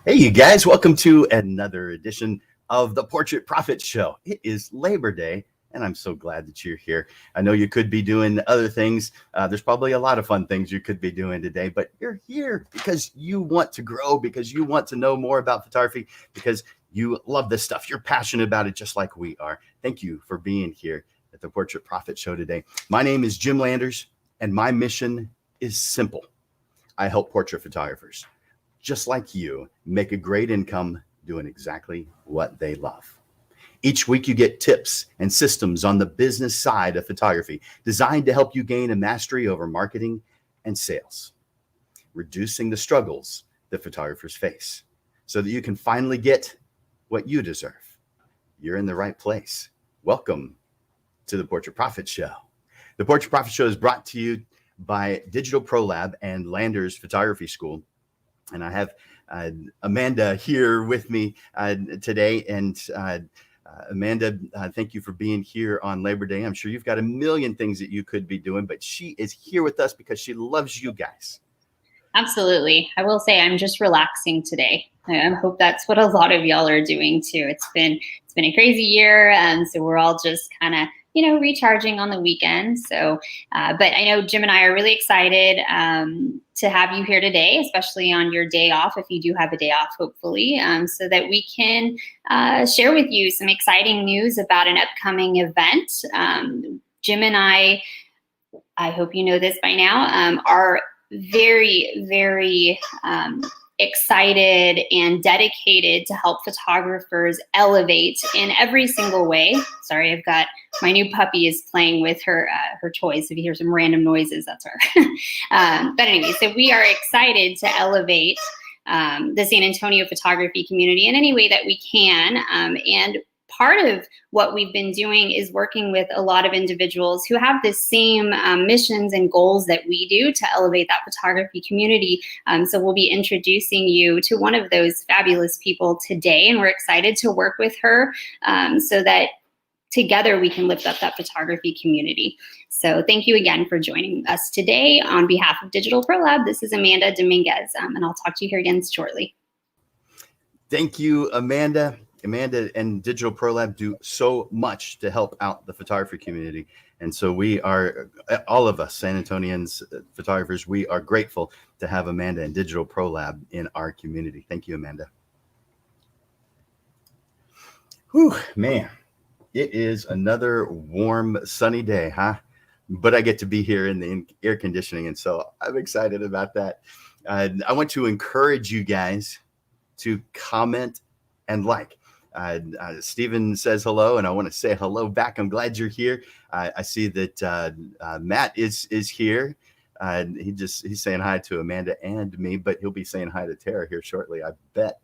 Hey, you guys, welcome to another edition of the Portrait Profit Show. It is Labor Day, and I'm so glad that you're here. I know you could be doing other things. There's probably a lot of fun things you could be doing today, but you're here because you want to grow, because you want to know more about photography, because you love this stuff. You're passionate about it just like we are. Thank you for being here at the Portrait Profit Show today. My name is Jim Landers, and my mission is simple. I help portrait photographers just like you, make a great income doing exactly what they love. Each week, you get tips and systems on the business side of photography designed to help you gain a mastery over marketing and sales, reducing the struggles that photographers face so that you can finally get what you deserve. You're in the right place. Welcome to the Portrait Profit Show. The Portrait Profit Show is brought to you by Digital Pro Lab and Landers Photography School. And I have Amanda here with me today. And Amanda, thank you for being here on Labor Day. I'm sure you've got a million things that you could be doing, but she is here with us because she loves you guys. Absolutely. I will say I'm just relaxing today. I hope that's what a lot of y'all are doing too. It's been a crazy year, and so we're all just kind of recharging on the weekend. So, but I know Jim and I are really excited to have you here today, especially on your day off, if you do have a day off, hopefully, so that we can share with you some exciting news about an upcoming event. Jim and I hope you know this by now, are very, very excited and dedicated to help photographers elevate in every single way. Sorry, I've got my new puppy is playing with her toys. So if you hear some random noises, that's her. But anyway, so we are excited to elevate the San Antonio photography community in any way that we can. And part of what we've been doing is working with a lot of individuals who have the same missions and goals that we do to elevate that photography community. So we'll be introducing you to one of those fabulous people today, and we're excited to work with her so that together we can lift up that photography community. So thank you again for joining us today. On behalf of Digital Pro Lab, this is Amanda Dominguez, and I'll talk to you here again shortly. Thank you, Amanda. Amanda and Digital Pro Lab do so much to help out the photography community. And so we are, all of us San Antonians photographers, we are grateful to have Amanda and Digital Pro Lab in our community. Thank you, Amanda. Whew, man, it is another warm, sunny day, huh? But I get to be here in the air conditioning, and so I'm excited about that. I want to encourage you guys to comment and like. Stephen says hello, and I want to say hello back. I'm glad you're here. I see that Matt is here. He's saying hi to Amanda and me, but he'll be saying hi to Terah here shortly, I bet,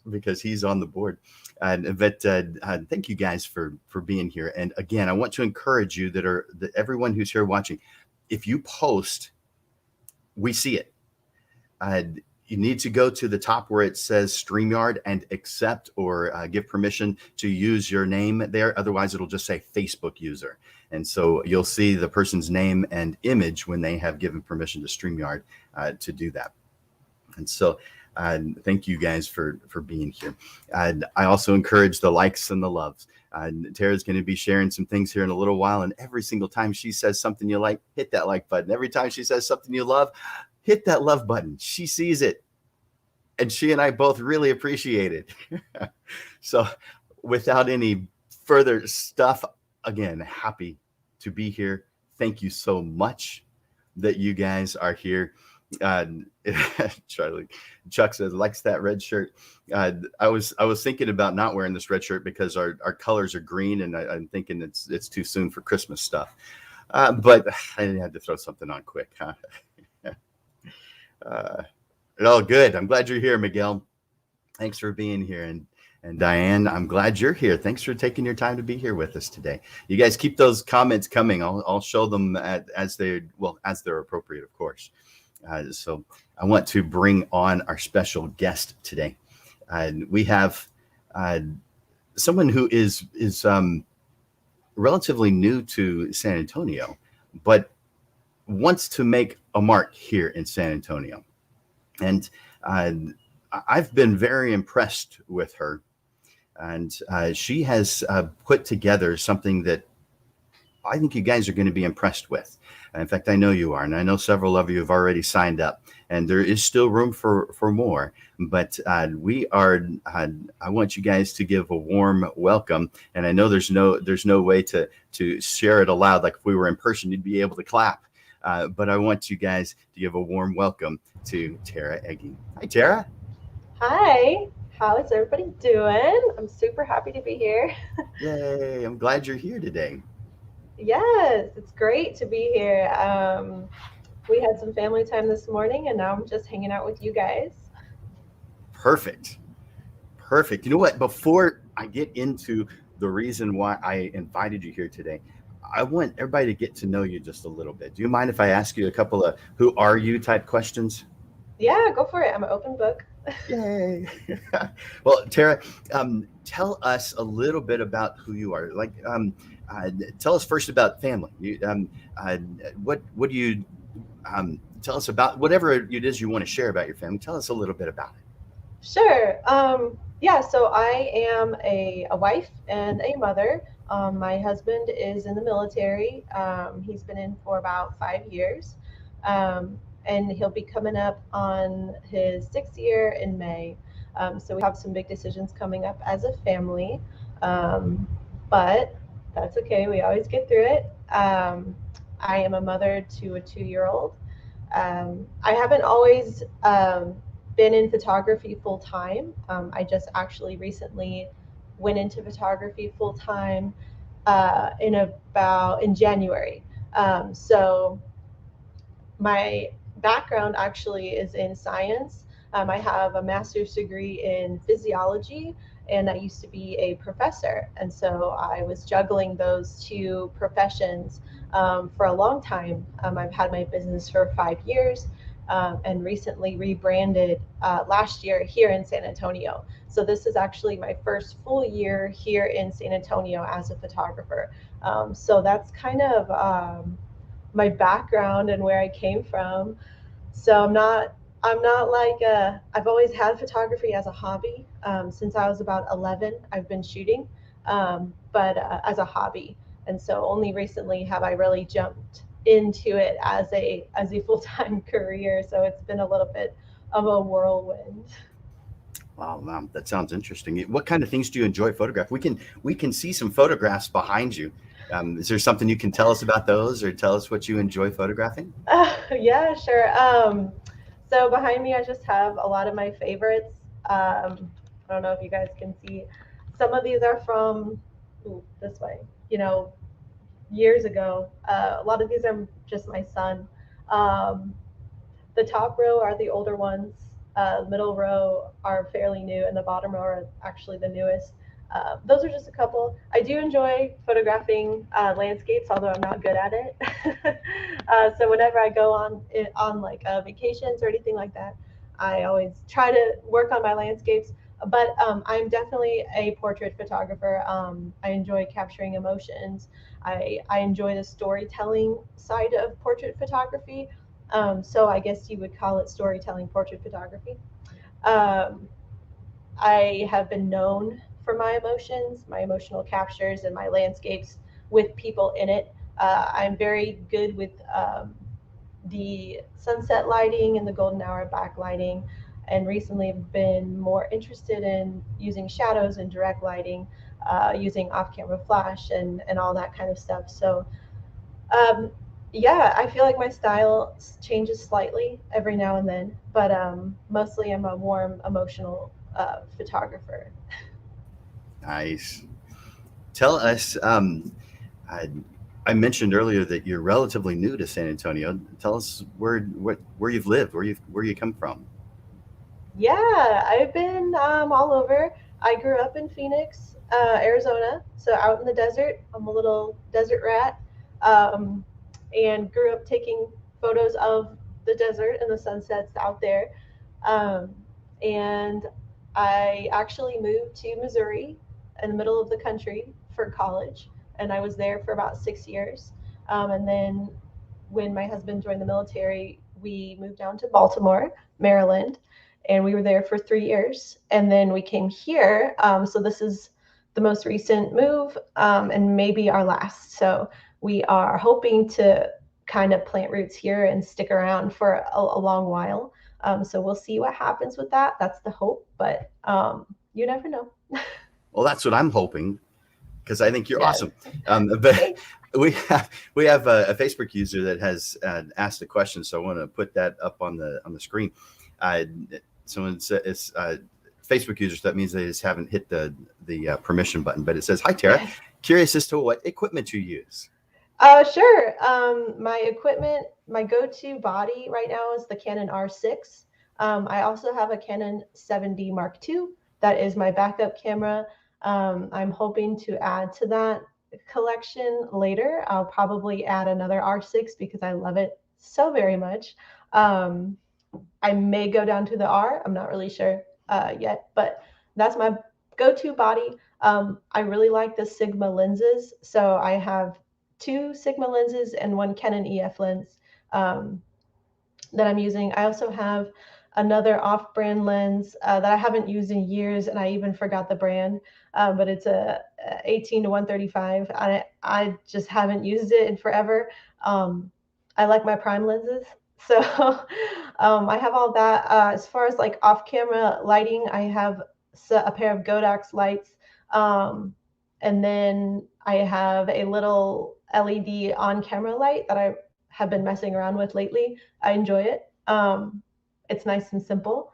because he's on the board. But thank you guys for being here. And again, I want to encourage you that everyone who's here watching, if you post, we see it. You need to go to the top where it says StreamYard and accept or give permission to use your name there. Otherwise, it'll just say Facebook user. And so you'll see the person's name and image when they have given permission to StreamYard to do that. And so thank you guys for being here. I also encourage the likes and the loves. Terah's going to be sharing some things here in a little while. And every single time she says something you like, hit that like button. Every time she says something you love, hit that love button. She sees it, and she and I both really appreciate it. So without any further stuff, again, happy to be here. Thank you so much that you guys are here. Charlie, Chuck says, likes that red shirt. I was thinking about not wearing this red shirt because our colors are green, and I'm thinking it's too soon for Christmas stuff. But I had to throw something on quick, huh? Oh, good. I'm glad you're here, Miguel. Thanks for being here. And Diane, I'm glad you're here. Thanks for taking your time to be here with us today. You guys keep those comments coming. I'll show them as they're appropriate, of course. So I want to bring on our special guest today. We have someone who is relatively new to San Antonio, but wants to make a mark here in San Antonio. And uh, I've been very impressed with her. And she has put together something that I think you guys are going to be impressed with. In fact, I know you are, and I know several of you have already signed up, and there is still room for more. But we are. I want you guys to give a warm welcome, and I know there's no way to share it aloud. Like if we were in person, you'd be able to clap. But I want you guys to give a warm welcome to Terah Ege. Hi, Terah. Hi, how is everybody doing? I'm super happy to be here. Yay! I'm glad you're here today. Yes, it's great to be here. We had some family time this morning, and now I'm just hanging out with you guys. Perfect. Perfect. You know what? Before I get into the reason why I invited you here today, I want everybody to get to know you just a little bit. Do you mind if I ask you a couple of who are you type questions? Yeah, go for it. I'm an open book. Yay. Well, Terah, tell us a little bit about who you are. Tell us first about family. Uh, what do you tell us about whatever it is you want to share about your family? Tell us a little bit about it. Sure. Yeah, so I am a wife and a mother. My husband is in the military. He's been in for about 5 years. And he'll be coming up on his 6th year in May. So we have some big decisions coming up as a family. Um, but that's okay. We always get through it. I am a mother to a 2 year old. I haven't always been in photography full time. I just actually recently went into photography full time in January. So my background actually is in science. I have a master's degree in physiology, and I used to be a professor. And so I was juggling those two professions for a long time. I've had my business for 5 years. And recently rebranded last year here in San Antonio. So this is actually my first full year here in San Antonio as a photographer. So that's kind of my background and where I came from. So I'm not like I've always had photography as a hobby. Since I was about 11, I've been shooting, but as a hobby. And so only recently have I really jumped into it as a full time career. So it's been a little bit of a whirlwind. Wow, that sounds interesting. What kind of things do you enjoy photograph? We can see some photographs behind you. Is there something you can tell us about those, or tell us what you enjoy photographing? Yeah, sure. So behind me, I just have a lot of my favorites. I don't know if you guys can see. Some of these are from this way, you know, years ago. A lot of these are just my son. Um, the top row are the older ones. Middle row are fairly new, and the bottom row are actually the newest. Those are just a couple. I do enjoy photographing landscapes, although I'm not good at it. So whenever I go on like vacations or anything like that, I always try to work on my landscapes. But I'm definitely a portrait photographer. I enjoy capturing emotions. I enjoy the storytelling side of portrait photography. So I guess you would call it storytelling portrait photography. Um, I have been known for my emotions, my emotional captures, and my landscapes with people in it. I'm very good with the sunset lighting and the golden hour backlighting, and recently have been more interested in using shadows and direct lighting, using off-camera flash and all that kind of stuff. So um, yeah, I feel like my style changes slightly every now and then, but mostly I'm a warm, emotional photographer. Nice. Tell us. I, I mentioned earlier that you're relatively new to San Antonio. Tell us where you've lived, where you come from. Yeah, I've been all over. I grew up in Phoenix, Arizona, so out in the desert. I'm a little desert rat, um, and grew up taking photos of the desert and the sunsets out there. Um, and I actually moved to Missouri in the middle of the country for college, and I was there for about 6 years. And then when my husband joined the military, we moved down to Baltimore, Maryland, and we were there for 3 years. And then we came here. So this is the most recent move, and maybe our last. So we are hoping to kind of plant roots here and stick around for a long while. So we'll see what happens with that. That's the hope, but you never know. Well, that's what I'm hoping, because I think you're Yes. awesome. But we have a Facebook user that has asked a question, so I want to put that up on the screen. Someone said it's Facebook user, so that means they just haven't hit the permission button. But it says, "Hi Terah, curious as to what equipment you use." Sure. My equipment, my go-to body right now is the Canon R6. I also have a Canon 7D Mark II. That is my backup camera. I'm hoping to add to that collection later. I'll probably add another R6 because I love it so very much. I may go down to the R. I'm not really sure yet, but that's my go-to body. I really like the Sigma lenses. So I have 2 Sigma lenses and 1 Canon EF lens that I'm using. I also have another off-brand lens that I haven't used in years, and I even forgot the brand, but it's a 18 to 135. I just haven't used it in forever. I like my prime lenses. So I have all that. As far as like off-camera lighting, I have a pair of Godox lights. And then I have a little LED on-camera light that I have been messing around with lately. I enjoy it. It's nice and simple.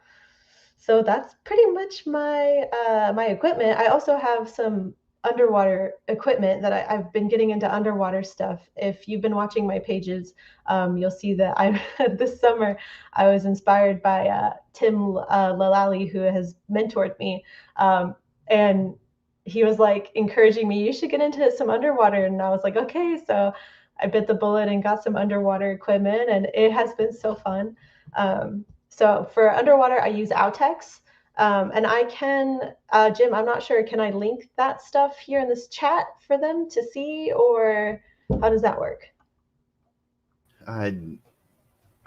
So that's pretty much my my equipment. I also have some underwater equipment that I've been getting into underwater stuff. If you've been watching my pages, you'll see that I this summer I was inspired by Tim Lalali, who has mentored me, and he was like encouraging me, you should get into some underwater. And I was like, okay. So I bit the bullet and got some underwater equipment, and it has been so fun. So for underwater, I use Outex. And I can, Jim, I'm not sure, can I link that stuff here in this chat for them to see, or how does that work? I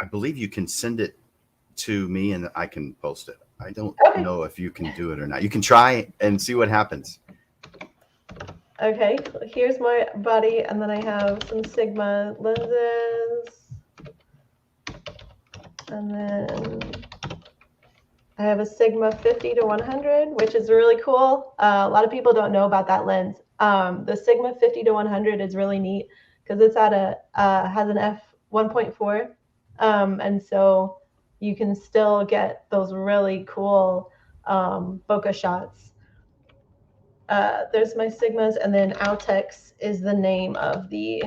believe you can send it to me and I can post it. I don't know if you can do it or not. You can try and see what happens. Okay, here's my body, and then I have some Sigma lenses, and then I have a Sigma 50 to 100, which is really cool. A lot of people don't know about that lens. The Sigma 50 to 100 is really neat because it's at has an f1.4, and so you can still get those really cool bokeh shots. There's my Sigmas, and then Outex is the name of the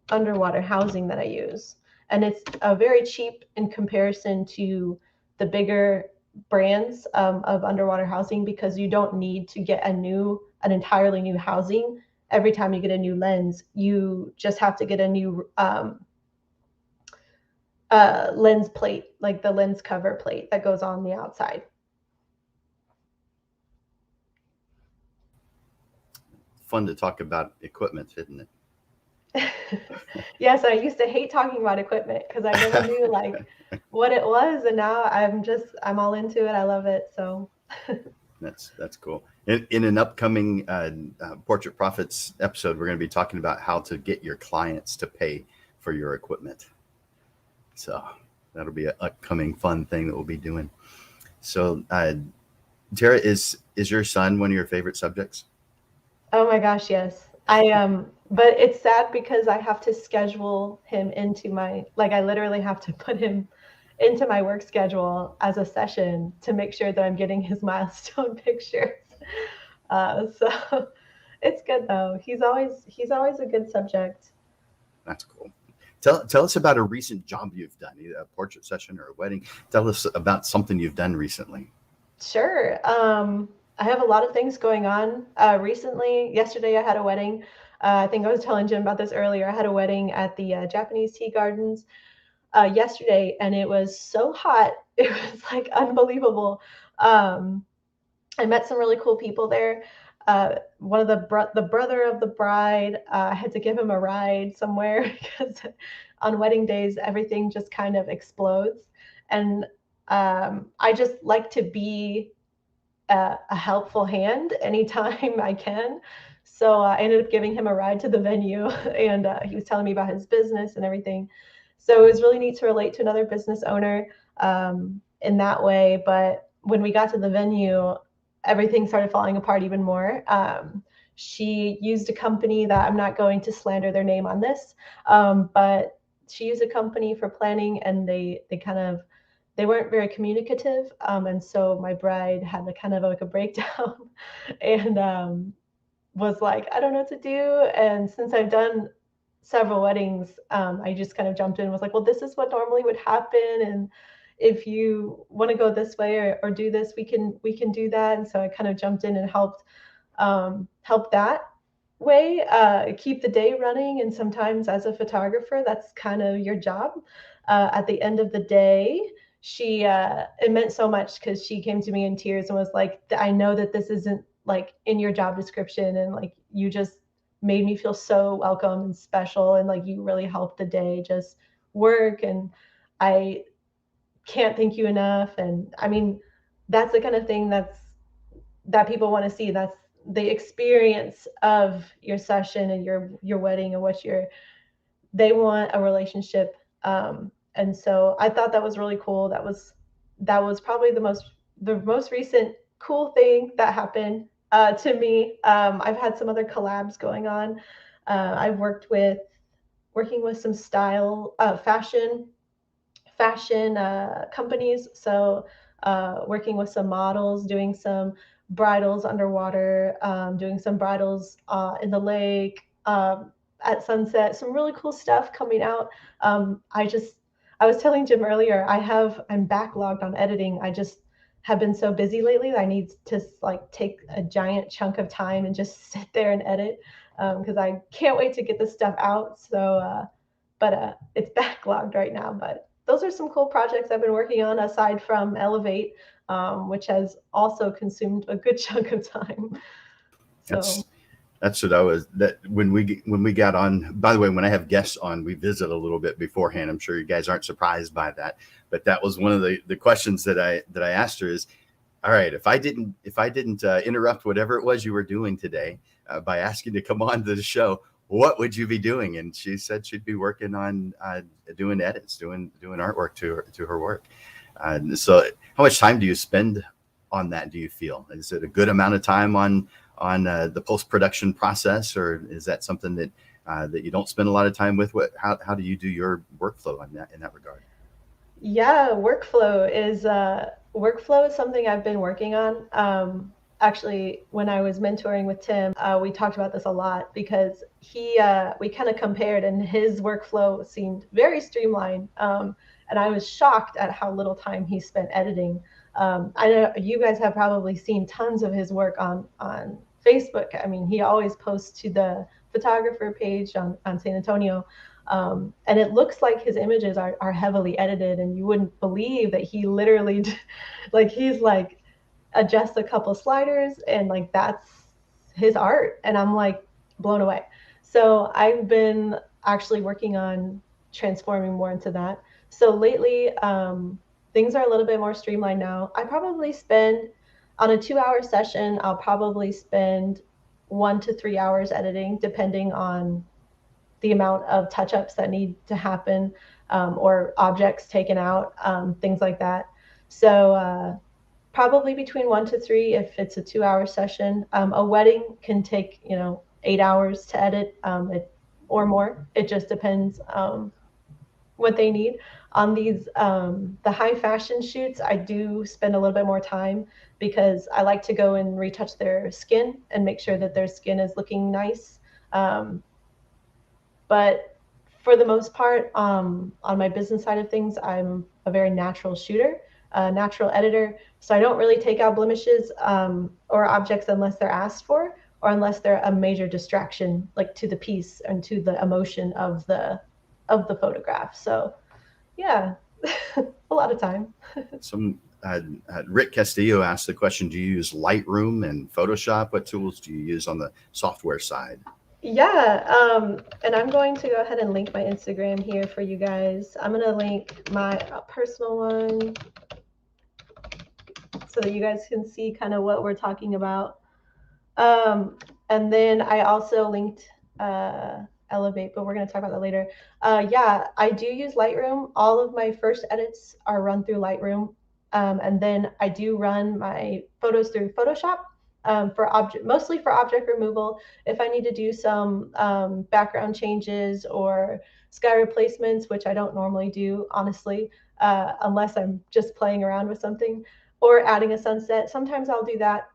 underwater housing that I use. And it's very cheap in comparison to the bigger brands of underwater housing, because you don't need to get an entirely new housing every time you get a new lens. You just have to get a new lens plate, like the lens cover plate that goes on the outside. Fun to talk about equipment, isn't it? Yes, I used to hate talking about equipment because I never knew like what it was, and now I'm all into it. I love it. So that's cool. In an upcoming Portrait Profits episode, we're going to be talking about how to get your clients to pay for your equipment. So that'll be an upcoming fun thing that we'll be doing. So Terah, is your son one of your favorite subjects? Oh my gosh, yes. But it's sad because I have to schedule him into I literally have to put him into my work schedule as a session to make sure that I'm getting his milestone pictures. So it's good though. He's always a good subject. That's cool. Tell us about a recent job you've done, either a portrait session or a wedding. Tell us about something you've done recently. Sure. I have a lot of things going on. Recently, yesterday I had a wedding. I think I was telling Jim about this earlier. I had a wedding at the Japanese tea gardens yesterday, and it was so hot. It was like unbelievable. I met some really cool people there. One of the brother of the bride, I had to give him a ride somewhere because on wedding days, everything just kind of explodes. And I just like to be a helpful hand anytime I can. So I ended up giving him a ride to the venue, and he was telling me about his business and everything. So it was really neat to relate to another business owner in that way. But when we got to the venue, everything started falling apart even more. She used a company that I'm not going to slander their name on this, but she used a company for planning, and they weren't very communicative. And so my bride had kind of like a breakdown and was like, I don't know what to do. And since I've done several weddings, I just kind of jumped in and was like, well, this is what normally would happen. And if you want to go this way or do this, we can do that. And so I kind of jumped in and helped that way, keep the day running. And sometimes as a photographer, that's kind of your job. At the end of the day, it meant so much because she came to me in tears and was like, I know that this isn't like in your job description, and like you just made me feel so welcome and special, and like you really helped the day just work, and I can't thank you enough. And I mean, that's the kind of thing that people want to see. That's the experience of your session and your wedding and they want a relationship. And so I thought that was really cool. That was probably the most recent cool thing that happened to me. I've had some other collabs going on. I've working with some style fashion companies. So working with some models, doing some bridals underwater, doing some bridals in the lake, at sunset, some really cool stuff coming out. I was telling Jim earlier, I'm backlogged on editing. I just have been so busy lately that I need to like take a giant chunk of time and just sit there and edit, because I can't wait to get this stuff out. So, but it's backlogged right now. But those are some cool projects I've been working on aside from Elevate, which has also consumed a good chunk of time. So That's what that when we got on. By the way, when I have guests on, we visit a little bit beforehand. I'm sure you guys aren't surprised by that, but that was one of the questions that I asked her is, all right, if I didn't interrupt whatever it was you were doing today by asking to come on to the show, what would you be doing? And she said she'd be working on doing edits, doing artwork to her work. So how much time do you spend on that? Do you feel, is it a good amount of time on the post-production process, or is that something that you don't spend a lot of time with? How do you do your workflow in that regard? Yeah, workflow is something I've been working on. Actually, when I was mentoring with Tim, we talked about this a lot because we kind of compared, and his workflow seemed very streamlined. And I was shocked at how little time he spent editing. I know you guys have probably seen tons of his work on Facebook. I mean, he always posts to the photographer page on San Antonio. And it looks like his images are heavily edited, and you wouldn't believe that he literally he's like adjusts a couple sliders and like that's his art, and I'm like blown away. So I've been actually working on transforming more into that. So lately, things are a little bit more streamlined now. I probably spend on a 2-hour session, I'll probably spend 1 to 3 hours editing, depending on the amount of touch-ups that need to happen, or objects taken out, things like that. So probably between 1 to 3 if it's a 2-hour session. A wedding can take 8 hours to edit, or more. It just depends what they need. On these the high fashion shoots, I do spend a little bit more time because I like to go and retouch their skin and make sure that their skin is looking nice. But for the most part, on my business side of things, I'm a very natural shooter, a natural editor. So I don't really take out blemishes or objects unless they're asked for, or unless they're a major distraction, like to the piece and to the emotion of the photograph. So yeah, a lot of time. Some Rick Castillo asked the question: do you use Lightroom and Photoshop? What tools do you use on the software side? Yeah, and I'm going to go ahead and link my Instagram here for you guys. I'm going to link my personal one so that you guys can see kind of what we're talking about. And then I also linked Elevate, but we're going to talk about that later. Yeah, I do use Lightroom. All of my first edits are run through Lightroom. And then I do run my photos through Photoshop mostly for object removal. If I need to do some background changes or sky replacements, which I don't normally do, honestly, unless I'm just playing around with something or adding a sunset. Sometimes I'll do that.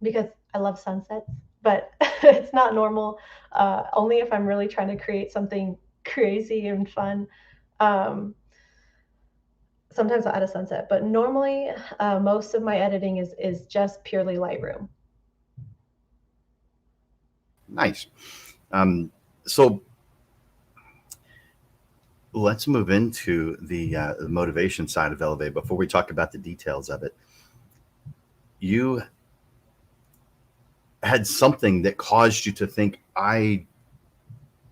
Because I love sunsets, but it's not normal. Only if I'm really trying to create something crazy and fun. Um, Sometimes I'll add a sunset, but normally most of my editing is just purely Lightroom. Nice. So let's move into the motivation side of Elevate before we talk about the details of it. You had something that caused you to think, I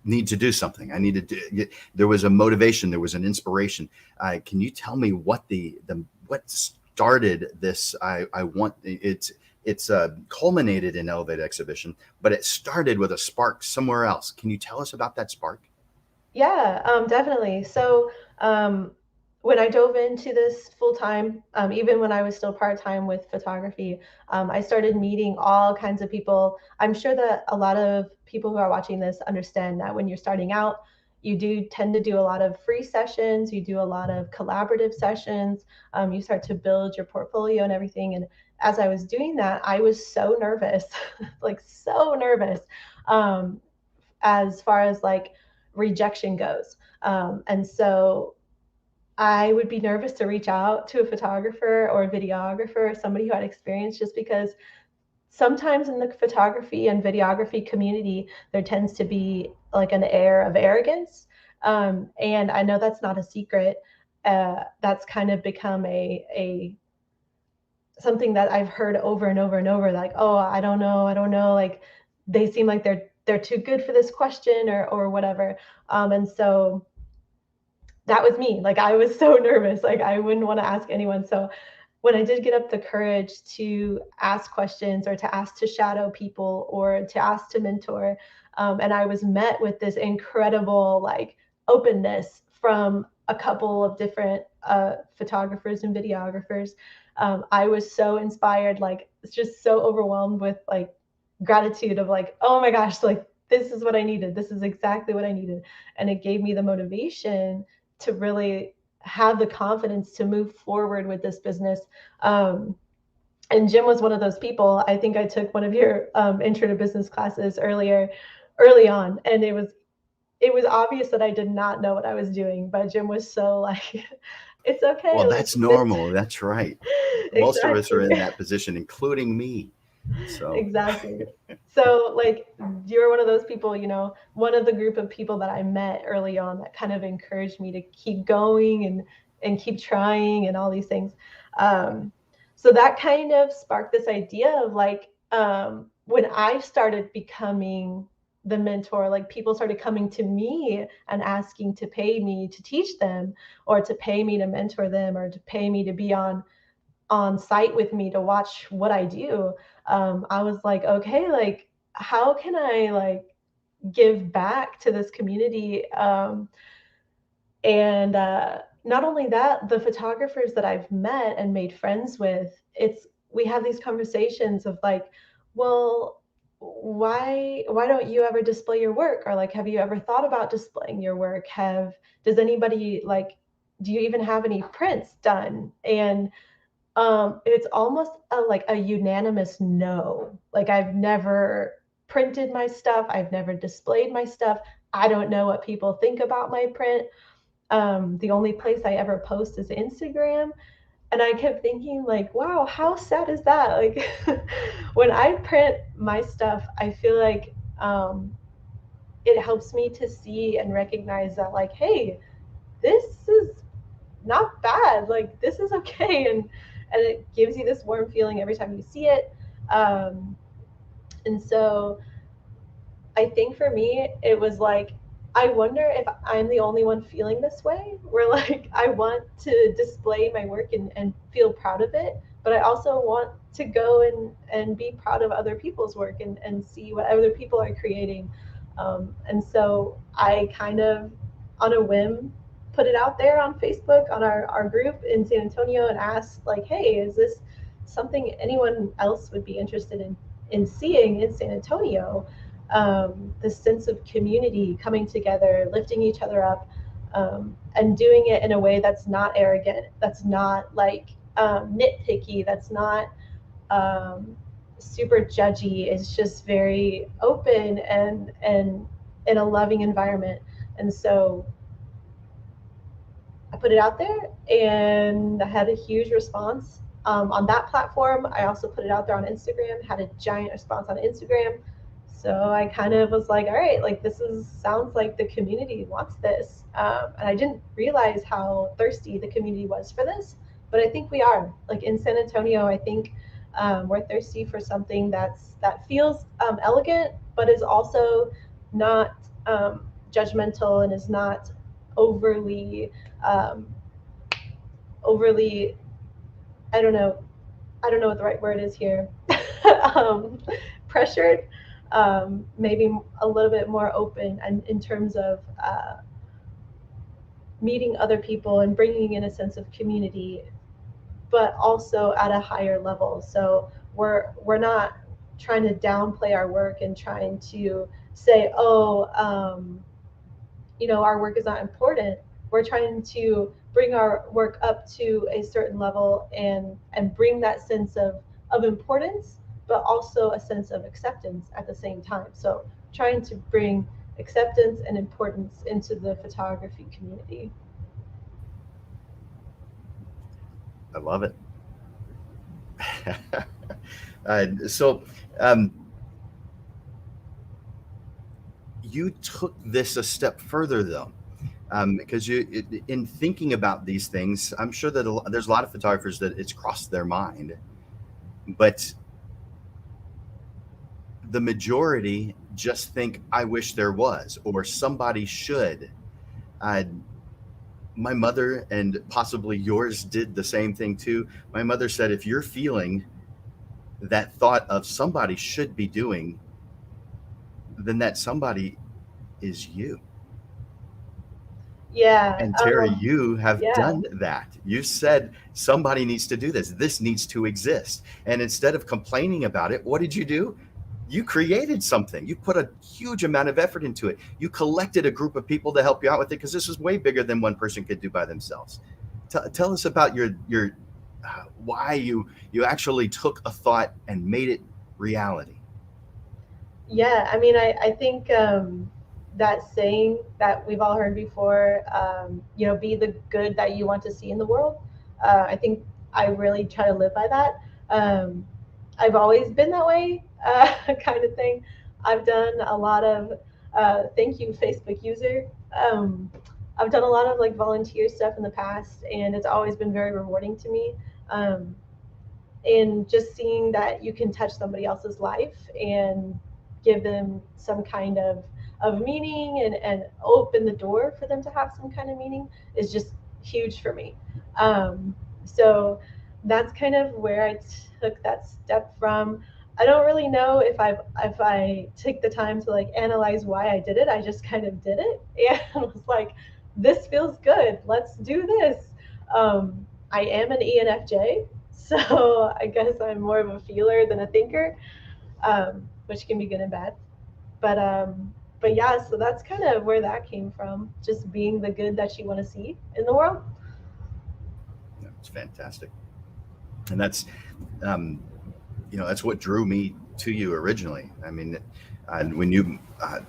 need to do something. I needed to. There was a motivation. There was an inspiration. Can you tell me what what started this? I want it's culminated in Elevate Exhibition, but it started with a spark somewhere else. Can you tell us about that spark? Yeah, definitely. So when I dove into this full time, even when I was still part time with photography, I started meeting all kinds of people. I'm sure that a lot of people who are watching this understand that when you're starting out, you do tend to do a lot of free sessions, you do a lot of collaborative sessions, you start to build your portfolio and everything. And as I was doing that, I was so nervous, like so nervous, as far as like rejection goes. And so I would be nervous to reach out to a photographer or a videographer or somebody who had experience, just because sometimes in the photography and videography community, there tends to be like an air of arrogance. And I know that's not a secret. That's kind of become a something that I've heard over and over and over, like, oh, I don't know, like they seem like they're too good for this question or whatever. And so that was me. Like I was so nervous, like I wouldn't want to ask anyone. So when I did get up the courage to ask questions or to ask to shadow people or to ask to mentor, and I was met with this incredible like openness from a couple of different photographers and videographers, I was so inspired, like just so overwhelmed with like gratitude of like, oh my gosh, like this is what I needed. This is exactly what I needed. And it gave me the motivation to really have the confidence to move forward with this business. And Jim was one of those people. I think I took one of your intro to business classes early on, and it was obvious that I did not know what I was doing. But Jim was so like, it's okay, Well, like that's normal. That's right. Most of us are exactly. in that position, including me. So, Exactly. So like you're one of those people, one of the group of people that I met early on that kind of encouraged me to keep going and keep trying and all these things. Um, so that kind of sparked this idea of like when I started becoming the mentor, like people started coming to me and asking to pay me to teach them or to pay me to mentor them or to pay me to be on site with me to watch what I do. I was like, okay, like how can I like give back to this community? And not only that, the photographers that I've met and made friends with, we have these conversations of like, well, why don't you ever display your work, or like have you ever thought about displaying your work? Does anybody like, do you even have any prints done? And it's almost like a unanimous no. Like I've never printed my stuff. I've never displayed my stuff. I don't know what people think about my print. The only place I ever post is Instagram. And I kept thinking like, wow, how sad is that? Like when I print my stuff, I feel like it helps me to see and recognize that like, hey, this is not bad, like this is okay. And it gives you this warm feeling every time you see it. And so I think for me, it was like, I wonder if I'm the only one feeling this way, where like I want to display my work and feel proud of it, but I also want to go and be proud of other people's work and see what other people are creating. And so I kind of, on a whim, put it out there on Facebook on our group in San Antonio and asked, like, hey, is this something anyone else would be interested in seeing in San Antonio? This sense of community coming together, lifting each other up, and doing it in a way that's not arrogant, that's not like nitpicky, that's not super judgy. It's just very open and in a loving environment. And so I put it out there and I had a huge response on that platform. I also put it out there on Instagram, had a giant response on Instagram. So I kind of was like, all right, like this is sounds like the community wants this. And I didn't realize how thirsty the community was for this, but I think we are. Like in San Antonio, I think we're thirsty for something that feels elegant, but is also not judgmental and is not overly um, overly, I don't know, what the right word is here, um, pressured, maybe a little bit more open and in terms of meeting other people and bringing in a sense of community, but also at a higher level. So we're not trying to downplay our work and trying to say, oh, our work is not important. We're trying to bring our work up to a certain level and bring that sense of importance, but also a sense of acceptance at the same time. So trying to bring acceptance and importance into the photography community. I love it. So you took this a step further, though, because in thinking about these things, I'm sure that there's a lot of photographers that it's crossed their mind, but the majority just think, I wish there was, or somebody should. Uh, my mother, and possibly yours, did the same thing too. My mother said, if you're feeling that thought of somebody should be doing, then that somebody is you. Yeah. And Terry, you have yeah. done that. You said somebody needs to do this. This needs to exist. And instead of complaining about it, what did you do? You created something. You put a huge amount of effort into it. You collected a group of people to help you out with it, because this is way bigger than one person could do by themselves. Tell us about your why you actually took a thought and made it reality. Yeah, I mean, I think that saying that we've all heard before, be the good that you want to see in the world. I think I really try to live by that. I've always been that way, kind of thing. I've done a lot of, thank you, Facebook user. I've done a lot of like volunteer stuff in the past, and it's always been very rewarding to me. And just seeing that you can touch somebody else's life and give them some kind of meaning and open the door for them to have some kind of meaning is just huge for me. So that's kind of where I took that step from. I don't really know if I took the time to like analyze why I did it. I just kind of did it and was like, this feels good. Let's do this. I am an ENFJ, so I guess I'm more of a feeler than a thinker, which can be good and bad. But yeah, so that's kind of where that came from. Just being the good that you want to see in the world. It's fantastic, and that's that's what drew me to you originally. I mean, when you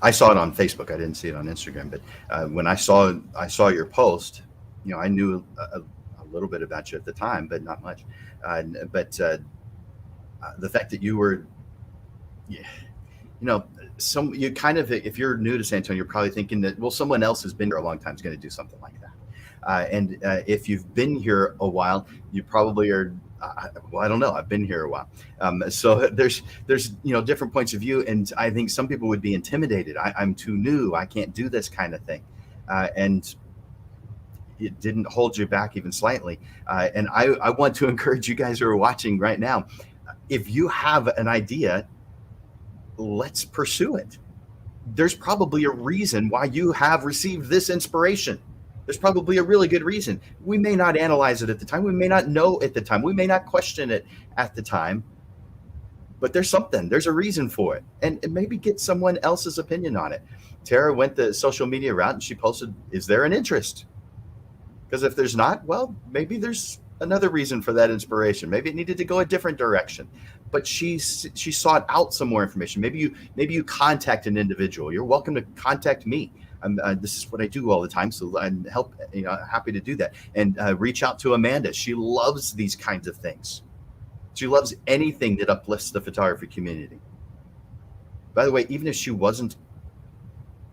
I saw it on Facebook. I didn't see it on Instagram, but when I saw your post, I knew a little bit about you at the time, but not much. But the fact that you were, you kind of, if you're new to San Antonio, you're probably thinking that, well, someone else has been here a long time is going to do something like that. And if you've been here a while, you probably are Well, I don't know. I've been here a while. So there's different points of view, and I think some people would be intimidated. I'm too new. I can't do this kind of thing, and it didn't hold you back even slightly. And I want to encourage you guys who are watching right now, if you have an idea, let's pursue it. There's probably a reason why you have received this inspiration. There's probably a really good reason. We may not analyze it at the time. We may not know at the time. We may not question it at the time. But there's a reason for it. And maybe get someone else's opinion on it. Terah went the social media route and she posted, is there an interest? Because if there's not, well, maybe there's another reason for that inspiration. Maybe it needed to go a different direction. But she sought out some more information. Maybe you contact an individual. You're welcome to contact me. This is what I do all the time, so I'm happy to do that. And reach out to Amanda. She loves these kinds of things. She loves anything that uplifts the photography community. By the way, even if she wasn't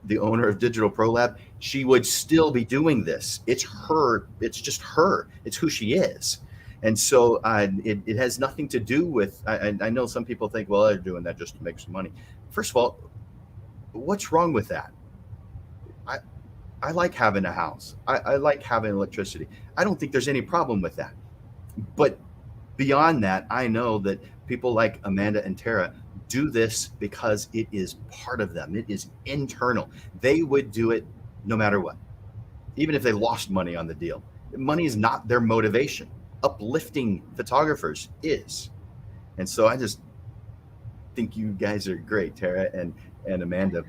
the owner of Digital Pro Lab, she would still be doing this. It's her. It's just her. It's who she is. And so it has nothing to do with, I know some people think, well, they're doing that just to make some money. First of all, what's wrong with that? I like having a house. I like having electricity. I don't think there's any problem with that. But beyond that, I know that people like Amanda and Terah do this because it is part of them. It is internal. They would do it no matter what, even if they lost money on the deal. Money is not their motivation. Uplifting photographers is. And so I just think you guys are great, Terah and Amanda.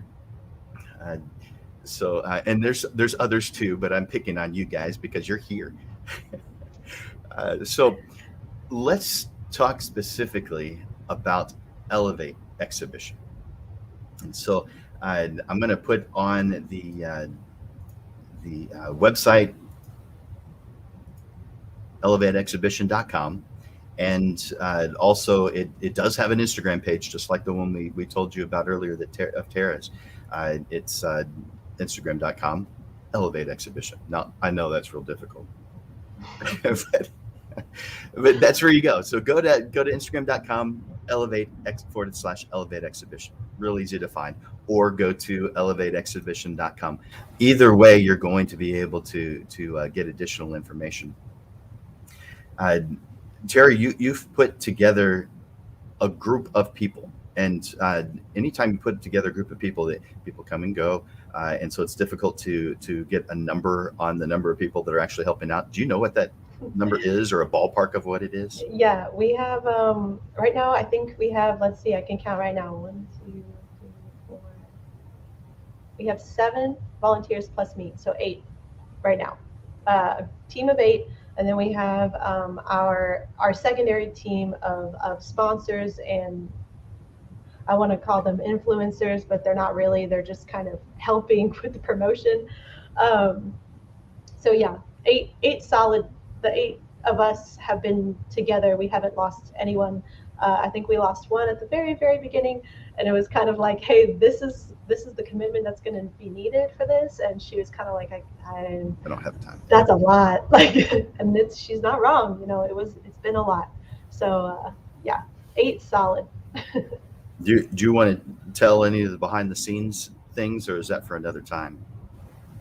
And there's others too, but I'm picking on you guys because you're here. So let's talk specifically about Elevate exhibition. And so I'm going to put on the website elevateexhibition.com. And also it does have an Instagram page, just like the one we told you about earlier of Terah's. It's Instagram.com, Elevate Exhibition. Now, I know that's real difficult, but that's where you go. So go to Instagram.com, Elevate Exhibition. Real easy to find. Or go to ElevateExhibition.com. Either way, you're going to be able to get additional information. Terah, you've put together a group of people, and anytime you put together a group of people, that people come and go, and so it's difficult to get a number on the number of people that are actually helping out. Do you know what that number is, or a ballpark of what it is? Yeah, we have right now, I think we have, let's see, I can count right now. 1, 2, 3, 4. We have 7 volunteers plus me, so 8 right now. A team of 8. And then we have our secondary team of sponsors, and I want to call them influencers, but they're not really. They're just kind of helping with the promotion. So yeah, 8 solid. The 8 of us have been together. We haven't lost anyone. I think we lost one at the very, very beginning, and it was kind of like, hey, this is the commitment that's going to be needed for this. And she was kind of like, I don't have time. That's a lot. Like, and she's not wrong. It's been a lot. So yeah, 8 solid. Do you want to tell any of the behind the scenes things, or is that for another time?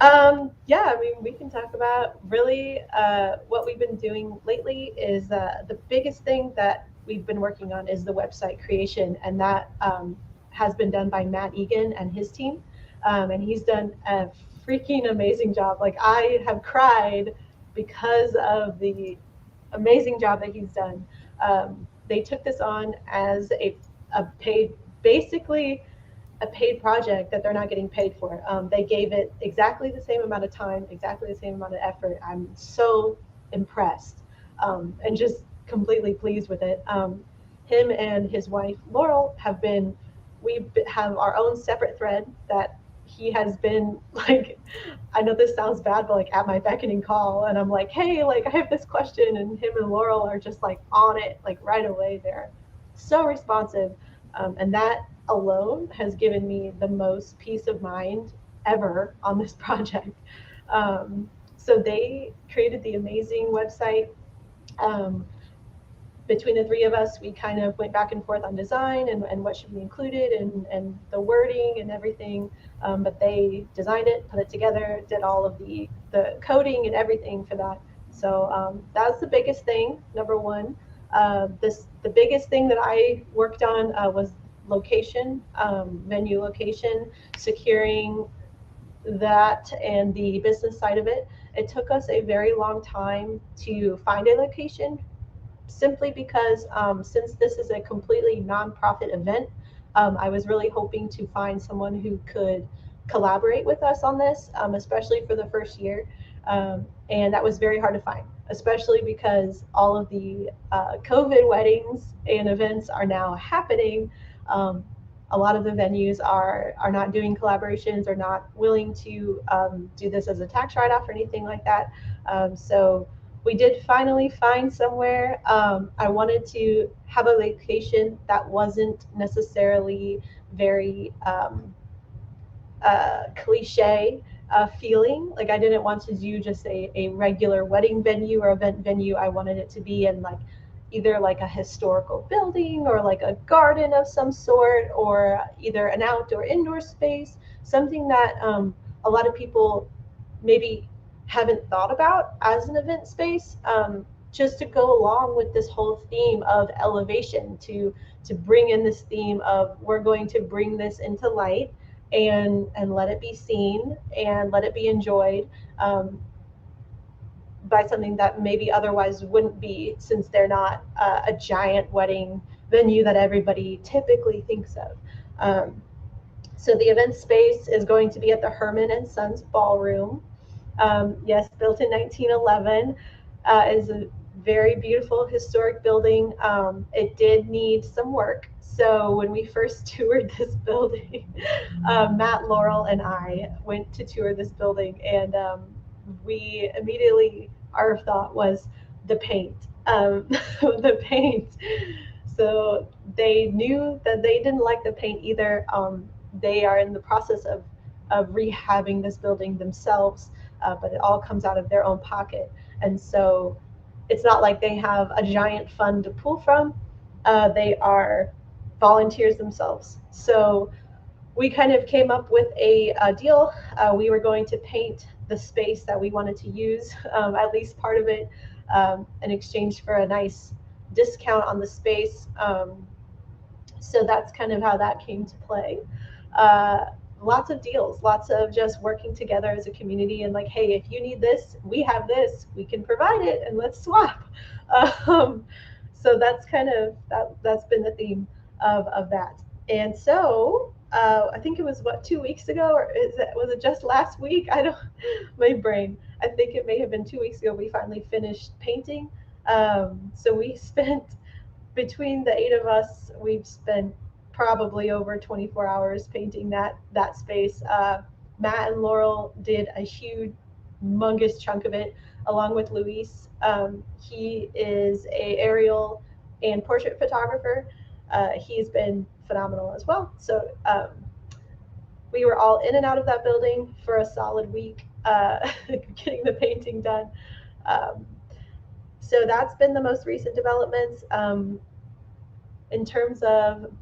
Yeah, I mean, we can talk about really what we've been doing lately is the biggest thing that we've been working on is the website creation, and that has been done by Matt Egan and his team, and he's done a freaking amazing job. Like, I have cried because of the amazing job that he's done. They took this on as a paid, basically a paid project that they're not getting paid for. They gave it exactly the same amount of time, exactly the same amount of effort. I'm so impressed and just completely pleased with it. Him and his wife, Laurel, we have our own separate thread that he has been like, I know this sounds bad, but like at my beckoning call, and I'm like, hey, like I have this question, and him and Laurel are just like on it, like right away. They're so responsive, and that alone has given me the most peace of mind ever on this project. So they created the amazing website. between the three of us, we kind of went back and forth on design and what should be included and the wording and everything. But they designed it, put it together, did all of the coding and everything for that. So that was the biggest thing, number one. The biggest thing that I worked on was location, venue location, securing that and the business side of it. It took us a very long time to find a location, simply because since this is a completely nonprofit event, I was really hoping to find someone who could collaborate with us on this, especially for the first year. And that was very hard to find, especially because all of the COVID weddings and events are now happening. A lot of the venues are not doing collaborations, or not willing to do this as a tax write-off or anything like that. So we did finally find somewhere. I wanted to have a location that wasn't necessarily very cliche feeling. Like, I didn't want to do just a regular wedding venue or event venue. I wanted it to be in like either like a historical building or like a garden of some sort, or either an outdoor indoor space, something that a lot of people maybe haven't thought about as an event space, just to go along with this whole theme of elevation, to bring in this theme of, we're going to bring this into light and let it be seen and let it be enjoyed by something that maybe otherwise wouldn't be, since they're not a giant wedding venue that everybody typically thinks of. So the event space is going to be at the Herman and Sons Ballroom. Yes, built in 1911, is a very beautiful historic building. It did need some work. So when we first toured this building, Matt, Laurel, and I went to tour this building, and we immediately, our thought was the paint. The paint. So they knew that they didn't like the paint either. They are in the process of rehabbing this building themselves, but it all comes out of their own pocket. And so it's not like they have a giant fund to pull from. They are volunteers themselves. So we kind of came up with a deal. We were going to paint the space that we wanted to use, at least part of it, in exchange for a nice discount on the space. So that's kind of how that came to play. Lots of deals, lots of just working together as a community, and like, hey, if you need this, we have this, we can provide it, and let's swap. So that's kind of that's been the theme of that. And so I think it was 2 weeks ago, or was it just last week? I don't, my brain. I think it may have been 2 weeks ago. We finally finished painting. So we spent, between the 8 of us, we've spent probably over 24 hours painting that space. Matt and Laurel did a huge, humongous chunk of it, along with Luis. He is a aerial and portrait photographer. He's been phenomenal as well. So we were all in and out of that building for a solid week, getting the painting done. So that's been the most recent developments. In terms of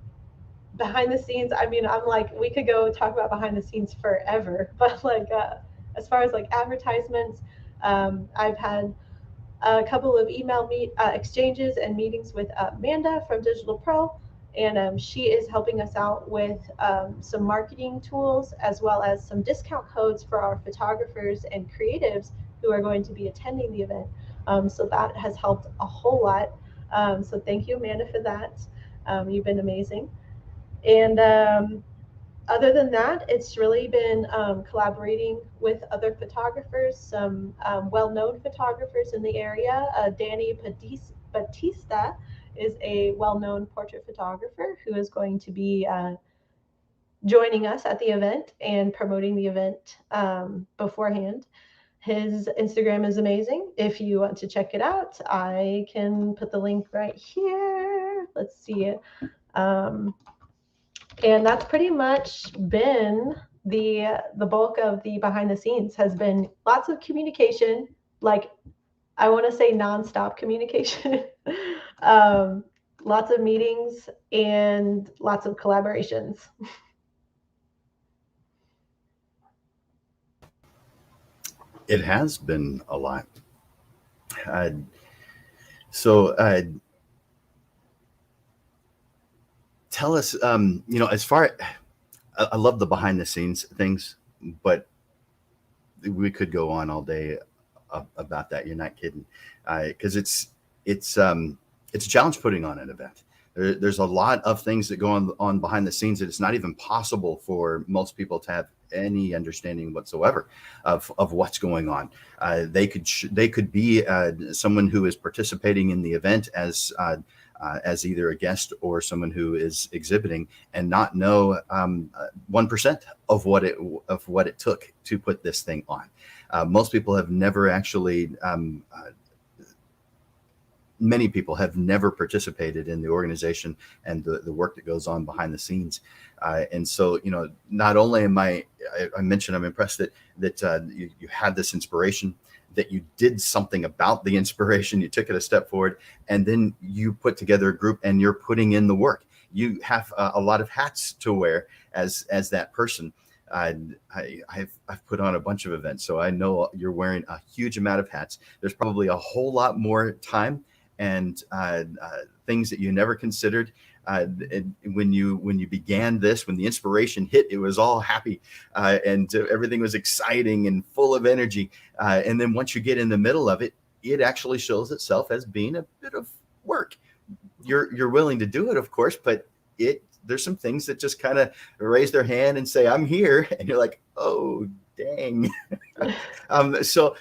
behind the scenes, I mean, I'm like, we could go talk about behind the scenes forever, but like as far as like advertisements, I've had a couple of email exchanges and meetings with Amanda from Digital Pro, and she is helping us out with some marketing tools, as well as some discount codes for our photographers and creatives who are going to be attending the event. So that has helped a whole lot. So thank you, Amanda, for that. You've been amazing. And other than that, it's really been collaborating with other photographers, some well-known photographers in the area. Danny Batista is a well-known portrait photographer who is going to be joining us at the event and promoting the event beforehand. His Instagram is amazing. If you want to check it out, I can put the link right here. Let's see it. And that's pretty much been the bulk of the behind the scenes. Has been lots of communication, like I want to say nonstop communication. Lots of meetings and lots of collaborations. It has been a lot. Uh, so tell us, as far I love the behind the scenes things, but we could go on all day about that. You're not kidding, because it's it's a challenge putting on an event. There's a lot of things that go on behind the scenes that it's not even possible for most people to have any understanding whatsoever of what's going on. They could be someone who is participating in the event as either a guest or someone who is exhibiting, and not know 1% of what it took to put this thing on. Most people have never actually. Many people have never participated in the organization and the work that goes on behind the scenes. And so, not only I mentioned, I'm impressed that you had this inspiration, that you did something about the inspiration, you took it a step forward, and then you put together a group and you're putting in the work. You have a lot of hats to wear as that person. I've put on a bunch of events, so I know you're wearing a huge amount of hats. There's probably a whole lot more time and things that you never considered. When you began this, when the inspiration hit, it was all happy and everything was exciting and full of energy. And then once you get in the middle of it, it actually shows itself as being a bit of work. You're willing to do it, of course, but there's some things that just kind of raise their hand and say, "I'm here," and you're like, "Oh, dang." So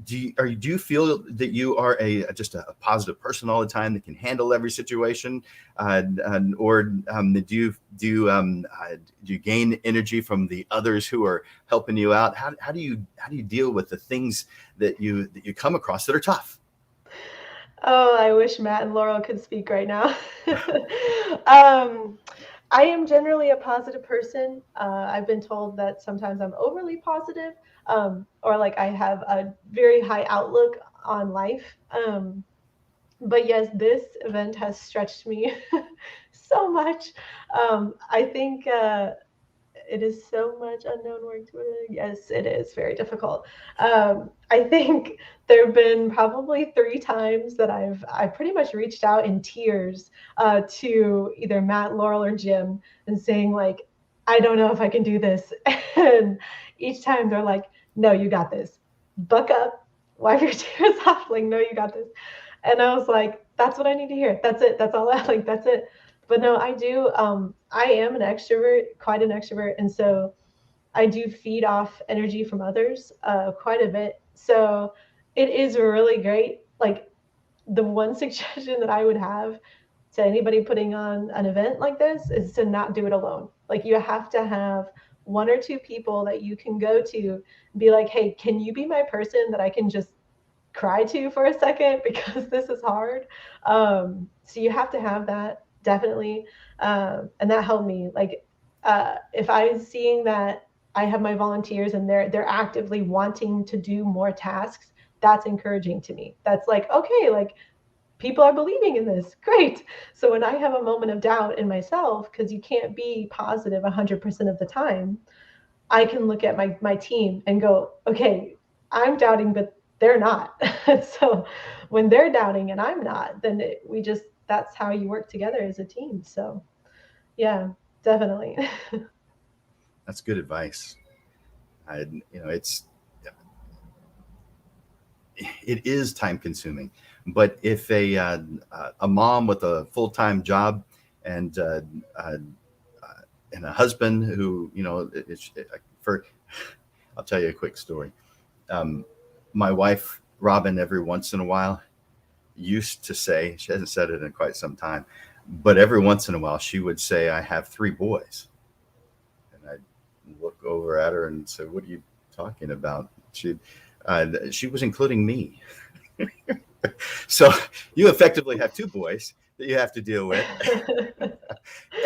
do you feel that you are just a positive person all the time that can handle every situation, or do you gain energy from the others who are helping you out? How do you deal with the things that you come across that are tough? Oh, I wish Matt and Laurel could speak right now. um, I am generally a positive person. I've been told that sometimes I'm overly positive, or like I have a very high outlook on life. But yes, this event has stretched me so much. I think it is so much unknown work to it. Yes, it is very difficult. I think there have been probably 3 times that I pretty much reached out in tears to either Matt, Laurel, or Jim, and saying like, I don't know if I can do this. And each time they're like, no, you got this. Buck up, wipe your tears off. Like, no, you got this. And I was like, that's what I need to hear. That's it. That's all I like. That's it. But no, I do. I am an extrovert, quite an extrovert, and so I do feed off energy from others quite a bit. So it is really great. Like the one suggestion that I would have to anybody putting on an event like this is to not do it alone. Like you have to have 1 or 2 people that you can go to and be like, hey, can you be my person that I can just cry to for a second because this is hard. So you have to have that definitely, and that helped me. Like if I'm seeing that I have my volunteers and they're actively wanting to do more tasks, that's encouraging to me. That's like okay, like people are believing in this. Great. So when I have a moment of doubt in myself, because you can't be positive 100% of the time, I can look at my team and go, okay, I'm doubting, but they're not. So when they're doubting and I'm not, then that's how you work together as a team. So yeah, definitely. That's good advice. It's it is time consuming, but if a mom with a full-time job and uh, and a husband who for I'll tell you a quick story. Um, my wife Robin, every once in a while, used to say, she hasn't said it in quite some time, but every once in a while she would say, "I have 3 boys," and I'd look over at her and say, "What are you talking about?" She was including me. So you effectively have 2 boys that you have to deal with,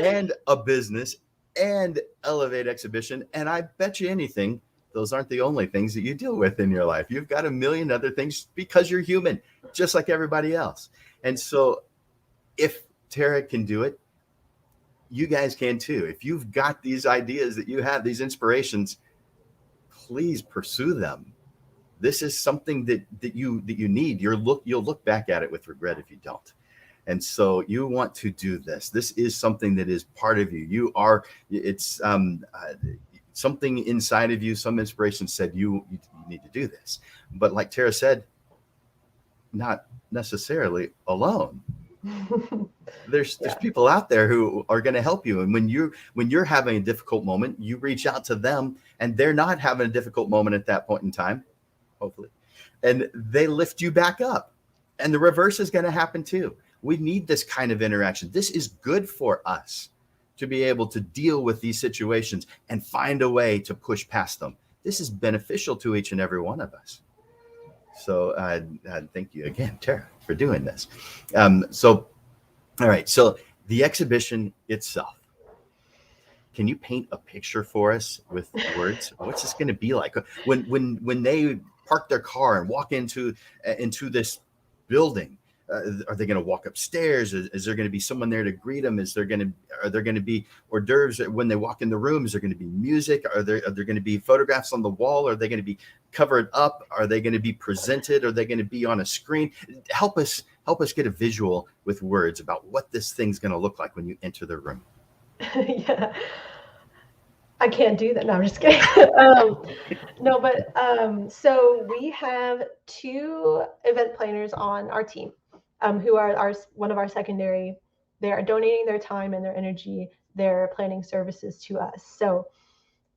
and a business and Elevate exhibition. And I bet you anything, those aren't the only things that you deal with in your life. You've got a million other things because you're human, just like everybody else. And so if Terah can do it, you guys can too. If you've got these ideas that you have, these inspirations, please pursue them. This is something that you need. You'll look back at it with regret if you don't. And so you want to do this. This is something that is part of you. It's something inside of you. Some inspiration said you need to do this. But like Terah said, not necessarily alone. There's people out there who are going to help you. And when you're having a difficult moment, you reach out to them, and they're not having a difficult moment at that point in time, hopefully, and they lift you back up. And the reverse is going to happen too. We need this kind of interaction. This is good for us to be able to deal with these situations and find a way to push past them. This is beneficial to each and every one of us. So thank you again, Terah, for doing this. All right. So the exhibition itself, can you paint a picture for us with words? What's this going to be like when they park their car and walk into this building? Are they going to walk upstairs? Is there going to be someone there to greet them? Are there going to be hors d'oeuvres when they walk in the room? Is there going to be music? Are there going to be photographs on the wall? Are they going to be covered up? Are they going to be presented? Are they going to be on a screen? Help us get a visual with words about what this thing's going to look like when you enter the room. Yeah, I can't do that. No, I'm just kidding. No, but so we have 2 event planners on our team, who are one of our secondary. They are donating their time and their energy, their planning services to us. So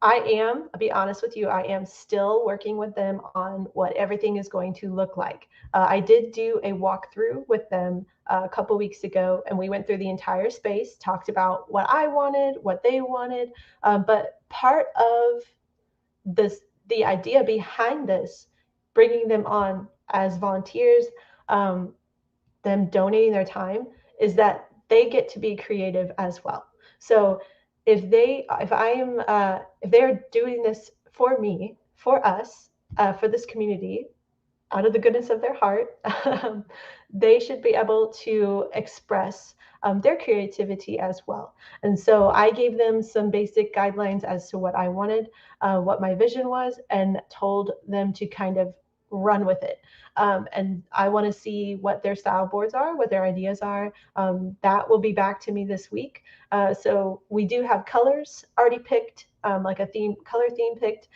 I'll be honest with you, I am still working with them on what everything is going to look like. I did do a walkthrough with them a couple weeks ago, and we went through the entire space, talked about what I wanted, what they wanted. But part of the idea behind this, bringing them on as volunteers, them donating their time, is that they get to be creative as well. So if they're doing this for me, for us, for this community, out of the goodness of their heart, they should be able to express their creativity as well. And so I gave them some basic guidelines as to what I wanted, what my vision was, and told them to kind of run with it. And I want to see what their style boards are, what their ideas are. That will be back to me this week. So we do have colors already picked, like a color theme picked.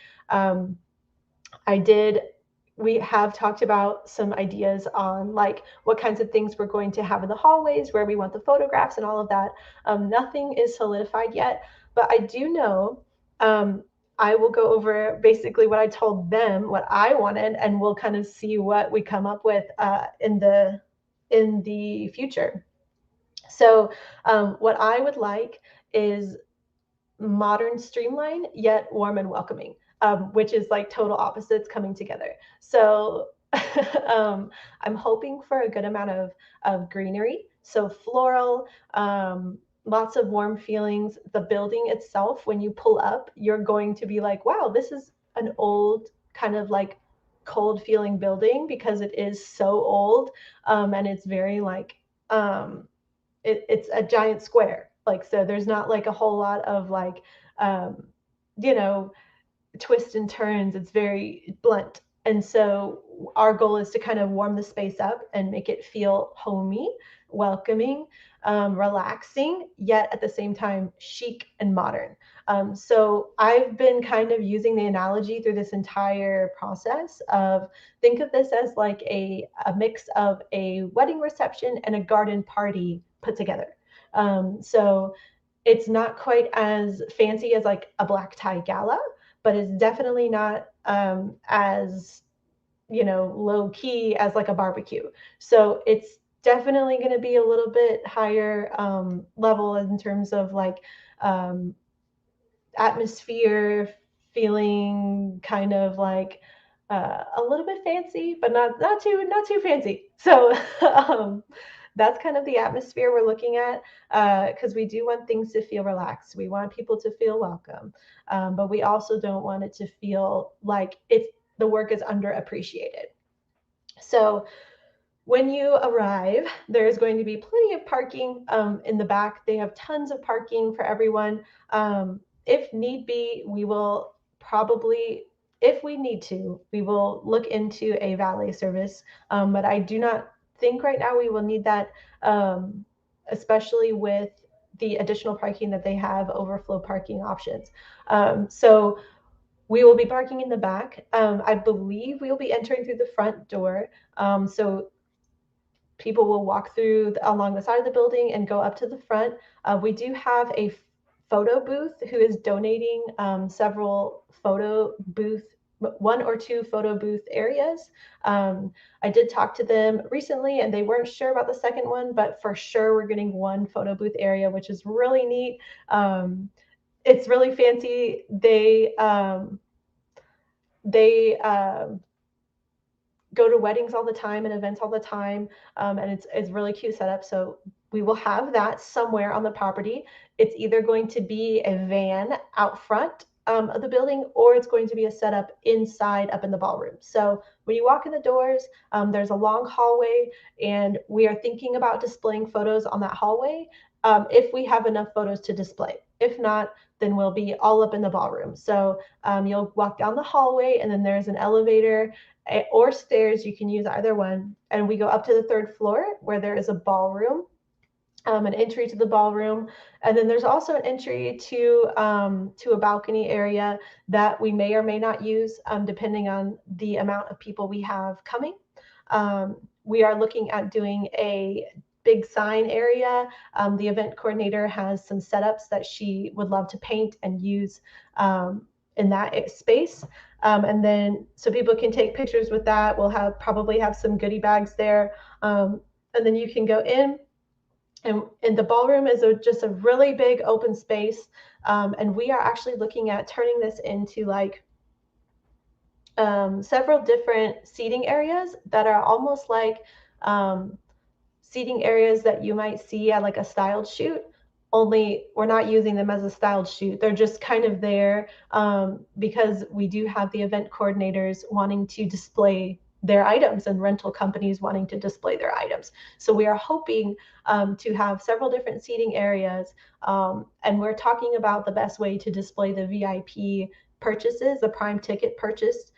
We have talked about some ideas on like what kinds of things we're going to have in the hallways, where we want the photographs and all of that. Nothing is solidified yet, but I do know I will go over basically what I told them, what I wanted, and we'll kind of see what we come up with in the future. So what I would like is modern, streamlined, yet warm and welcoming. Which is like total opposites coming together. So I'm hoping for a good amount of greenery. So floral, lots of warm feelings. The building itself, when you pull up, you're going to be like, wow, this is an old kind of like cold feeling building, because it is so old. And it's very like, it's a giant square. Like, so there's not like a whole lot of like, twists and turns. It's very blunt. And so our goal is to kind of warm the space up and make it feel homey, welcoming, relaxing, yet at the same time chic and modern. So I've been kind of using the analogy through this entire process of, think of this as like a mix of a wedding reception and a garden party put together. So it's not quite as fancy as like a black tie gala, but it's definitely not as, low key as like a barbecue. So it's definitely going to be a little bit higher level in terms of like atmosphere, feeling kind of like a little bit fancy, but not too fancy. So that's kind of the atmosphere we're looking at, because we do want things to feel relaxed. We want people to feel welcome, but we also don't want it to feel like the work is underappreciated. So when you arrive, there's going to be plenty of parking in the back. They have tons of parking for everyone. If need be, we will probably, if we need to, we will look into a valet service. But I do not think right now we will need that, especially with the additional parking that they have, overflow parking options. So we will be parking in the back. I believe we will be entering through the front door. So people will walk through along the side of the building and go up to the front. We do have a photo booth who is donating several one or two photo booth areas. I did talk to them recently and they weren't sure about the second one, but for sure we're getting one photo booth area, which is really neat. It's really fancy. They go to weddings all the time and events all the time, and it's really cute setup. So we will have that somewhere on the property. It's either going to be a van out front of the building, or it's going to be a setup inside up in the ballroom. So when you walk in the doors, there's a long hallway, and we are thinking about displaying photos on that hallway if we have enough photos to display. If not, then we'll be all up in the ballroom. So you'll walk down the hallway, and then there's an elevator or stairs. You can use either one. And we go up to the third floor where there is a ballroom, an entry to the ballroom. And then there's also an entry to a balcony area that we may or may not use depending on the amount of people we have coming. We are looking at doing a big sign area. The event coordinator has some setups that she would love to paint and use in that space. And then so people can take pictures with that. We'll probably have some goodie bags there. And then you can go in, and the ballroom is just a really big open space. And we are actually looking at turning this into like several different seating areas that are almost like seating areas that you might see at like a styled shoot, only we're not using them as a styled shoot. They're just kind of there because we do have the event coordinators wanting to display their items and rental companies wanting to display their items. So we are hoping to have several different seating areas, and we're talking about the best way to display the VIP purchases, the prime ticket purchase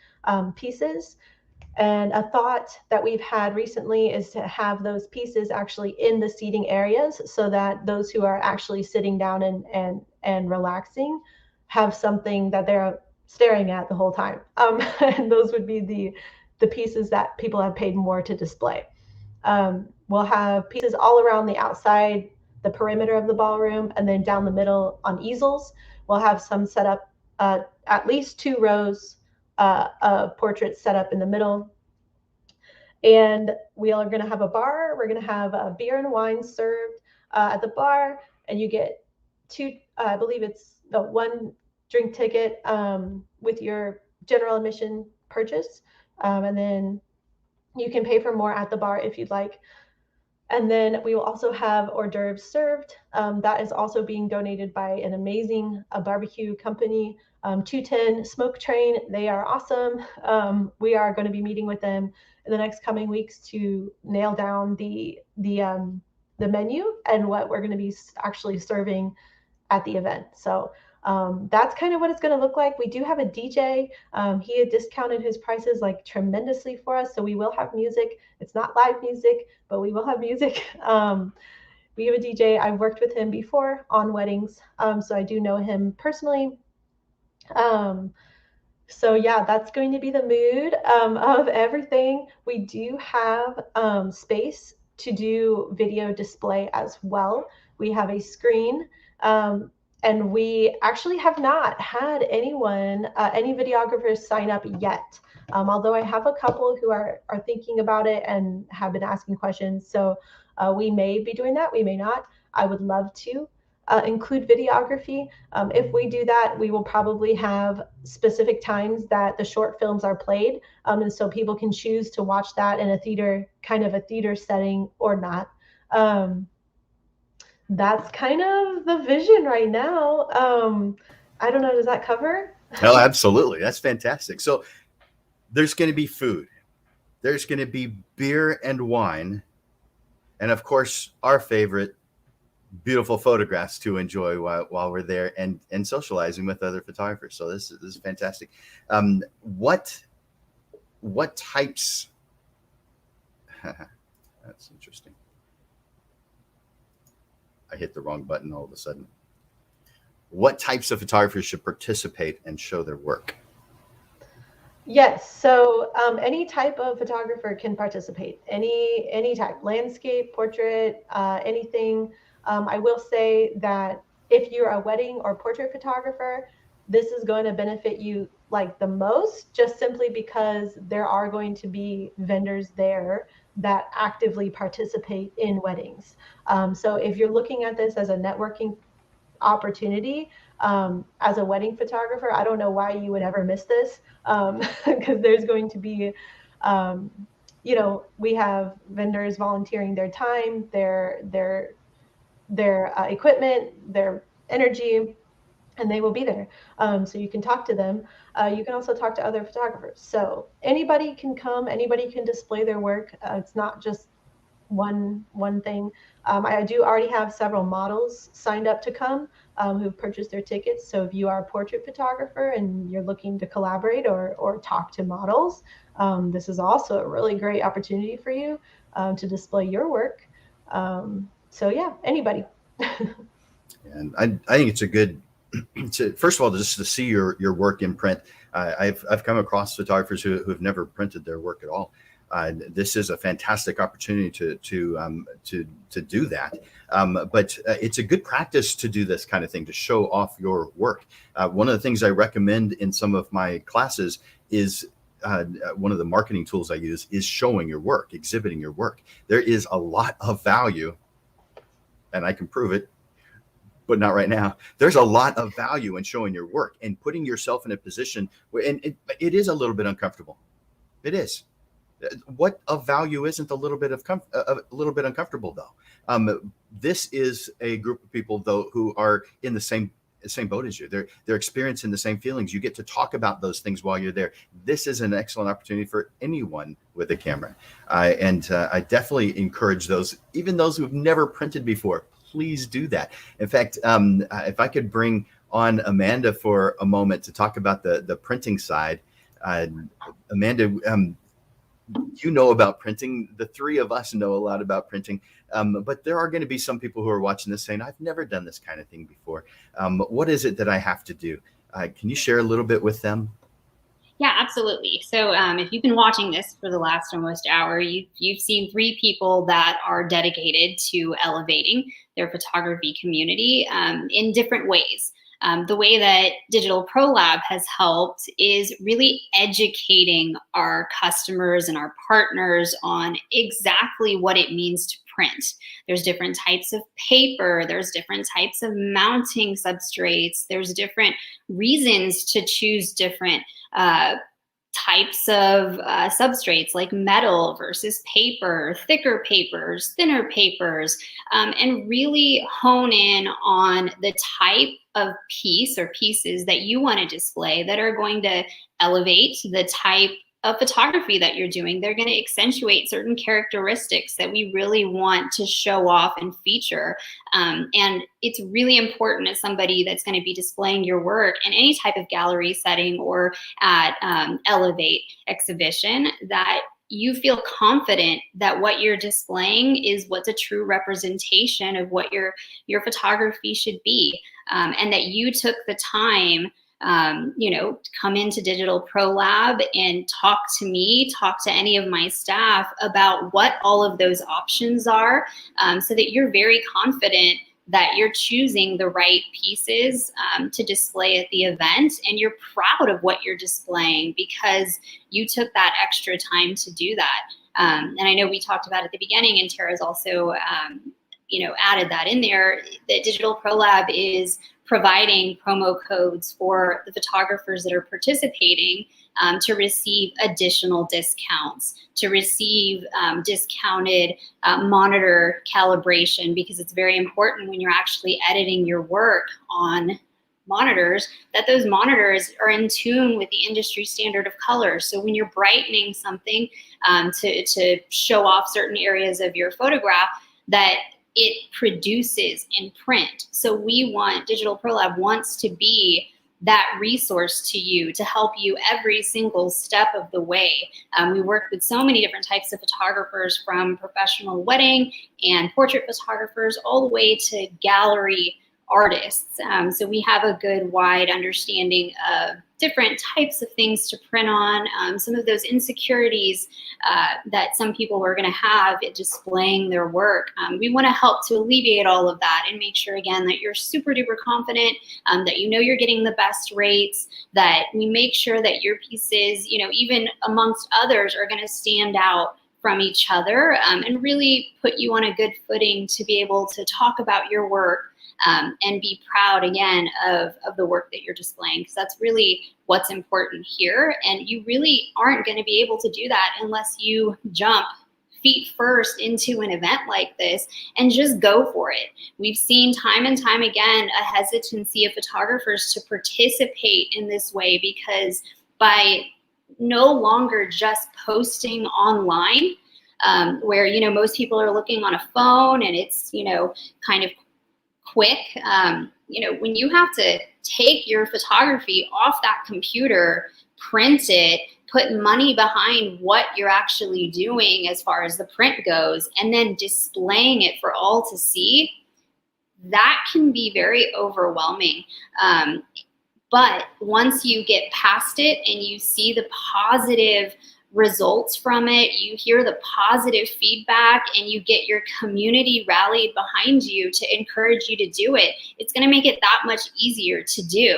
pieces. And a thought that we've had recently is to have those pieces actually in the seating areas so that those who are actually sitting down and relaxing have something that they're staring at the whole time. And those would be the pieces that people have paid more to display. We'll have pieces all around the outside, the perimeter of the ballroom, and then down the middle on easels. We'll have some set up, at least 2 rows of portraits set up in the middle. And we are going to have a bar. We're going to have beer and wine served at the bar, and you get 2, I believe it's the 1 drink ticket with your general admission purchase. And then you can pay for more at the bar if you'd like. And then we will also have hors d'oeuvres served. That is also being donated by an amazing barbecue company, 210 Smoke Train. They are awesome. We are going to be meeting with them in the next coming weeks to nail down the menu and what we're going to be actually serving at the event. So that's kind of what it's going to look like. We do have a DJ. He had discounted his prices like tremendously for us. So we will have music. It's not live music, but we will have music. We have a DJ. I've worked with him before on weddings. So I do know him personally. So yeah, that's going to be the mood of everything. We do have space to do video display as well. We have a screen. And we actually have not had any videographers sign up yet. Although I have a couple who are thinking about it and have been asking questions. So we may be doing that, we may not. I would love to include videography. If we do that, we will probably have specific times that the short films are played. And so people can choose to watch that in a theater setting or not. That's kind of the vision right now. I don't know, does that cover? Oh, absolutely. That's fantastic. So there's going to be food, there's going to be beer and wine, and of course, our favorite, beautiful photographs to enjoy while we're there and socializing with other photographers. So this is fantastic. What types? That's interesting. I hit the wrong button all of a sudden. What types of photographers should participate and show their work? Yes, so any type of photographer can participate. Any type, landscape, portrait, anything. I will say that if you're a wedding or portrait photographer, this is going to benefit you like the most, just simply because there are going to be vendors there that actively participate in weddings. So if you're looking at this as a networking opportunity, as a wedding photographer, I don't know why you would ever miss this, because there's going to be, we have vendors volunteering their time, their equipment, their energy, and they will be there. So you can talk to them. You can also talk to other photographers. So anybody can come, anybody can display their work. It's not just one thing. I do already have several models signed up to come, who've purchased their tickets. So if you are a portrait photographer and you're looking to collaborate or talk to models, this is also a really great opportunity for you to display your work. So yeah, anybody. And I think it's a good, first of all, just to see your work in print. I've come across photographers who have never printed their work at all. This is a fantastic opportunity to do that. But it's a good practice to do this kind of thing, to show off your work. One of the things I recommend in some of my classes is one of the marketing tools I use is showing your work, exhibiting your work. There is a lot of value, and I can prove it, but not right now. There's a lot of value in showing your work and putting yourself in a position where, and it is a little bit uncomfortable. It is. What of value isn't a little bit uncomfortable though? This is a group of people though who are in the same boat as you. They're experiencing the same feelings. You get to talk about those things while you're there. This is an excellent opportunity for anyone with a camera, and I definitely encourage those, even those who've never printed before. Please do that. In fact, if I could bring on Amanda for a moment to talk about the printing side. Amanda, you know about printing. The three of us know a lot about printing, but there are going to be some people who are watching this saying, I've never done this kind of thing before. What is it that I have to do? Can you share a little bit with them? Yeah, absolutely. So if you've been watching this for the last almost hour, you've seen three people that are dedicated to elevating their photography community in different ways. The way that Digital Pro Lab has helped is really educating our customers and our partners on exactly what it means to print. There's different types of paper, there's different types of mounting substrates, there's different reasons to choose different types of substrates like metal versus paper, thicker papers, thinner papers, and really hone in on the type of piece or pieces that you want to display that are going to elevate the type of photography that you're doing. They're going to accentuate certain characteristics that we really want to show off and feature. And it's really important as somebody that's going to be displaying your work in any type of gallery setting or at Elevate exhibition that you feel confident that what you're displaying is what's a true representation of what your photography should be, and that you took the time come into Digital Pro Lab and talk to me, talk to any of my staff about what all of those options are, so that you're very confident that you're choosing the right pieces to display at the event, and you're proud of what you're displaying because you took that extra time to do that. And I know we talked about at the beginning, and Terah's also added that in there, that Digital Pro Lab is providing promo codes for the photographers that are participating to receive additional discounts, to receive discounted monitor calibration, because it's very important when you're actually editing your work on monitors that those monitors are in tune with the industry standard of color. So when you're brightening something to show off certain areas of your photograph, that it produces in print. So Digital Pro Lab wants to be that resource to you to help you every single step of the way. We work with so many different types of photographers, from professional wedding and portrait photographers all the way to gallery artists. So we have a good wide understanding of different types of things to print on, some of those insecurities that some people are going to have at displaying their work. We want to help to alleviate all of that and make sure, again, that you're super duper confident, that you're getting the best rates, that we make sure that your pieces, even amongst others, are going to stand out from each other, and really put you on a good footing to be able to talk about your work and be proud, again, of the work that you're displaying, because that's really what's important here. And you really aren't going to be able to do that unless you jump feet first into an event like this and just go for it. We've seen time and time again a hesitancy of photographers to participate in this way, because by no longer just posting online, where most people are looking on a phone and it's kind of quick. When you have to take your photography off that computer, print it, put money behind what you're actually doing as far as the print goes, and then displaying it for all to see, that can be very overwhelming. But once you get past it and you see the positive results from it, you hear the positive feedback, and you get your community rallied behind you to encourage you to do it, it's going to make it that much easier to do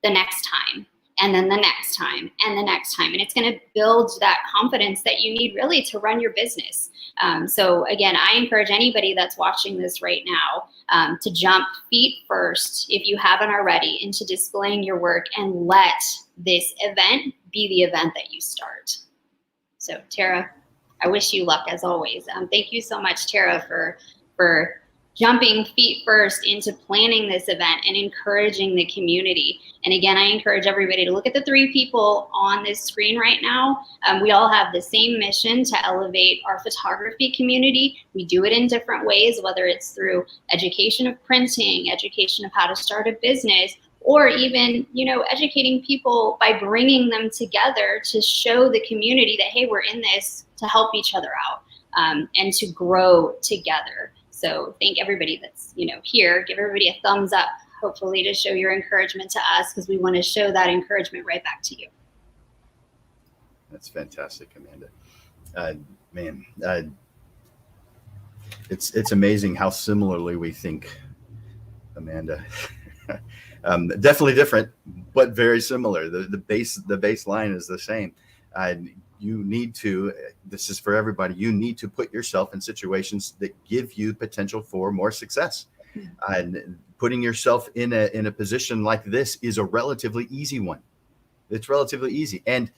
the next time, and then the next time, and the next time. And it's going to build that confidence that you need really to run your business. So again, I encourage anybody that's watching this right now to jump feet first, if you haven't already, into displaying your work, and let this event be the event that you start. So Terah, I wish you luck as always. Thank you so much, Terah, for jumping feet first into planning this event and encouraging the community. And again, I encourage everybody to look at the 3 people on this screen right now. We all have the same mission to elevate our photography community. We do it in different ways, whether it's through education of printing, education of how to start a business, or even, educating people by bringing them together to show the community that, hey, we're in this to help each other out, and to grow together. So thank everybody that's, here. Give everybody a thumbs up, hopefully, to show your encouragement to us, because we want to show that encouragement right back to you. That's fantastic, Amanda. It's amazing how similarly we think, Amanda. Definitely different, but very similar. The baseline is the same. You need to, this is for everybody, you need to put yourself in situations that give you potential for more success. And putting yourself in a position like this is a relatively easy one. It's relatively easy. And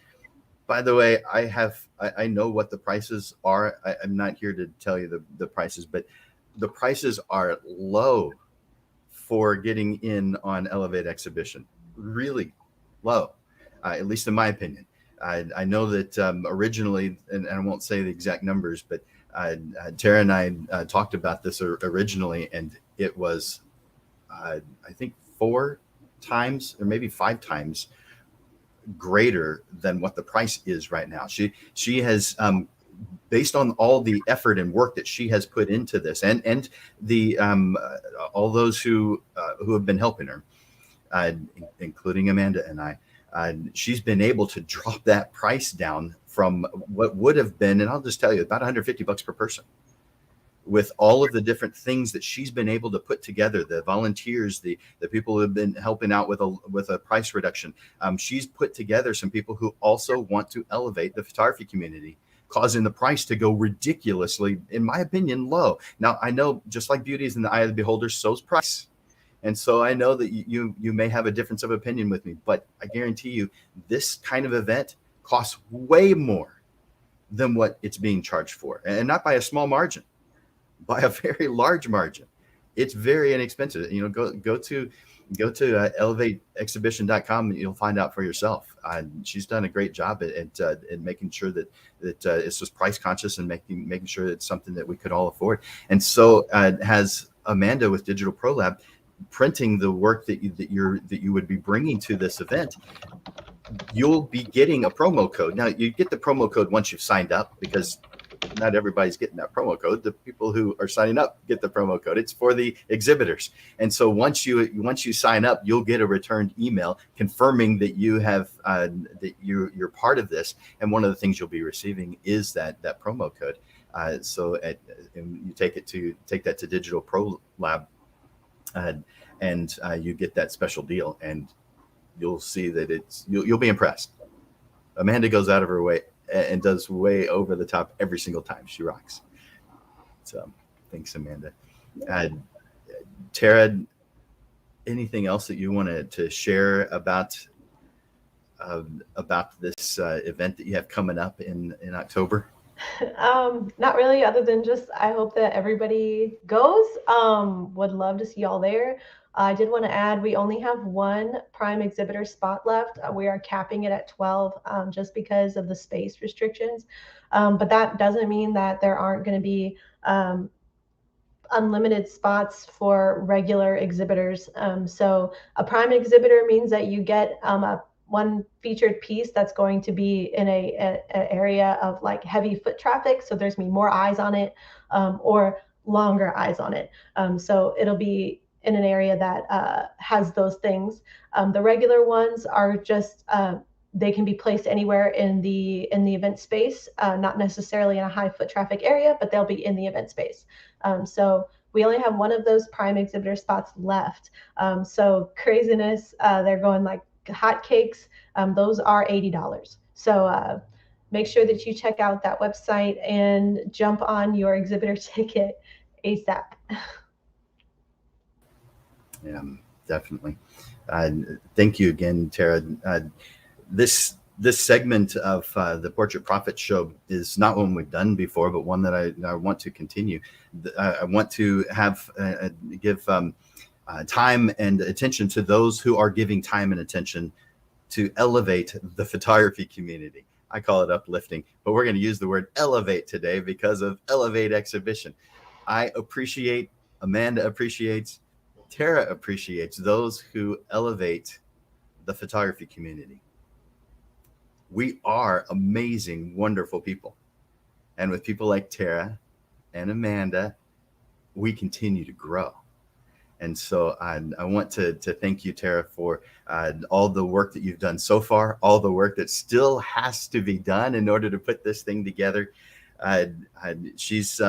by the way, I know what the prices are. I'm not here to tell you the prices, but the prices are low for getting in on Elevate Exhibition. Really low, at least in my opinion. I know that originally, and I won't say the exact numbers, but Terah and I talked about this originally, and it was, I think, 4 times or maybe 5 times greater than what the price is right now. She has, based on all the effort and work that she has put into this, and the all those who have been helping her, including Amanda and I, she's been able to drop that price down from what would have been, and I'll just tell you, about $150 per person. With all of the different things that she's been able to put together, the volunteers, the people who have been helping out with a price reduction, she's put together some people who also want to elevate the photography community causing the price to go ridiculously, in my opinion, low. Now, I know just like beauty is in the eye of the beholder, so's price. And so I know that you may have a difference of opinion with me, but I guarantee you this kind of event costs way more than what it's being charged for, and not by a small margin, by a very large margin. It's very inexpensive. You know, go to elevateexhibition.com and you'll find out for yourself. She's done a great job at making sure that it's just price conscious and making sure it's something that we could all afford. And so has Amanda with Digital Pro Lab printing the work that you would be bringing to this event. You'll be getting a promo code. Now, you get the promo code once you've signed up, because not everybody's getting that promo code. The people who are signing up get the promo code. It's for the exhibitors. And so once you sign up, you'll get a returned email confirming that you have that you're part of this. And one of the things you'll be receiving is that promo code. And you take that to Digital Pro Lab, and you get that special deal, and you'll see that you'll be impressed. Amanda goes out of her way and does way over the top every single time. She rocks. So thanks, Amanda. Terah, anything else that you wanted to share about this event that you have coming up in October? Not really, other than just I hope that everybody goes. Would love to see y'all there. I did want to add, we only have one prime exhibitor spot left. We are capping it at 12 just because of the space restrictions. But that doesn't mean that there aren't going to be unlimited spots for regular exhibitors. So a prime exhibitor means that you get one featured piece that's going to be in a area of like heavy foot traffic. So there's going to be more eyes on it, or longer eyes on it. So it'll be in an area that has those things. The regular ones are just, they can be placed anywhere in the event space, not necessarily in a high foot traffic area, but they'll be in the event space. So we only have one of those prime exhibitor spots left. So craziness, they're going like hotcakes. Those are $80. So make sure that you check out that website and jump on your exhibitor ticket ASAP. Yeah, definitely. Thank you again, Terah. This segment of the Portrait Profit Show is not one we've done before, but one that I want to continue. I want to have give time and attention to those who are giving time and attention to elevate the photography community. I call it uplifting, but we're going to use the word elevate today because of Elevate Exhibition. I appreciate, Amanda appreciates, Terah appreciates those who elevate the photography community. We are amazing, wonderful people. And with people like Terah and Amanda, we continue to grow. And so I want to thank you, Terah, for all the work that you've done so far, all the work that still has to be done in order to put this thing together. She's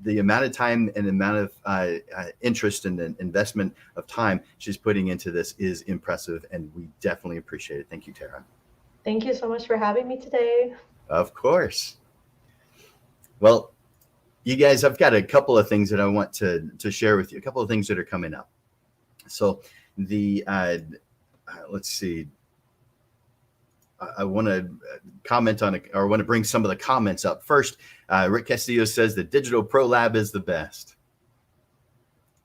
the amount of time and the amount of interest and investment of time she's putting into this is impressive, and we definitely appreciate it. Thank you, Terah. Thank you so much for having me today. Of course. Well, you guys, I've got a couple of things that I want to share with you, a couple of things that are coming up. So the, let's see, I want to comment on it, or want to bring some of the comments up. First, Rick Castillo says that Digital Pro Lab is the best.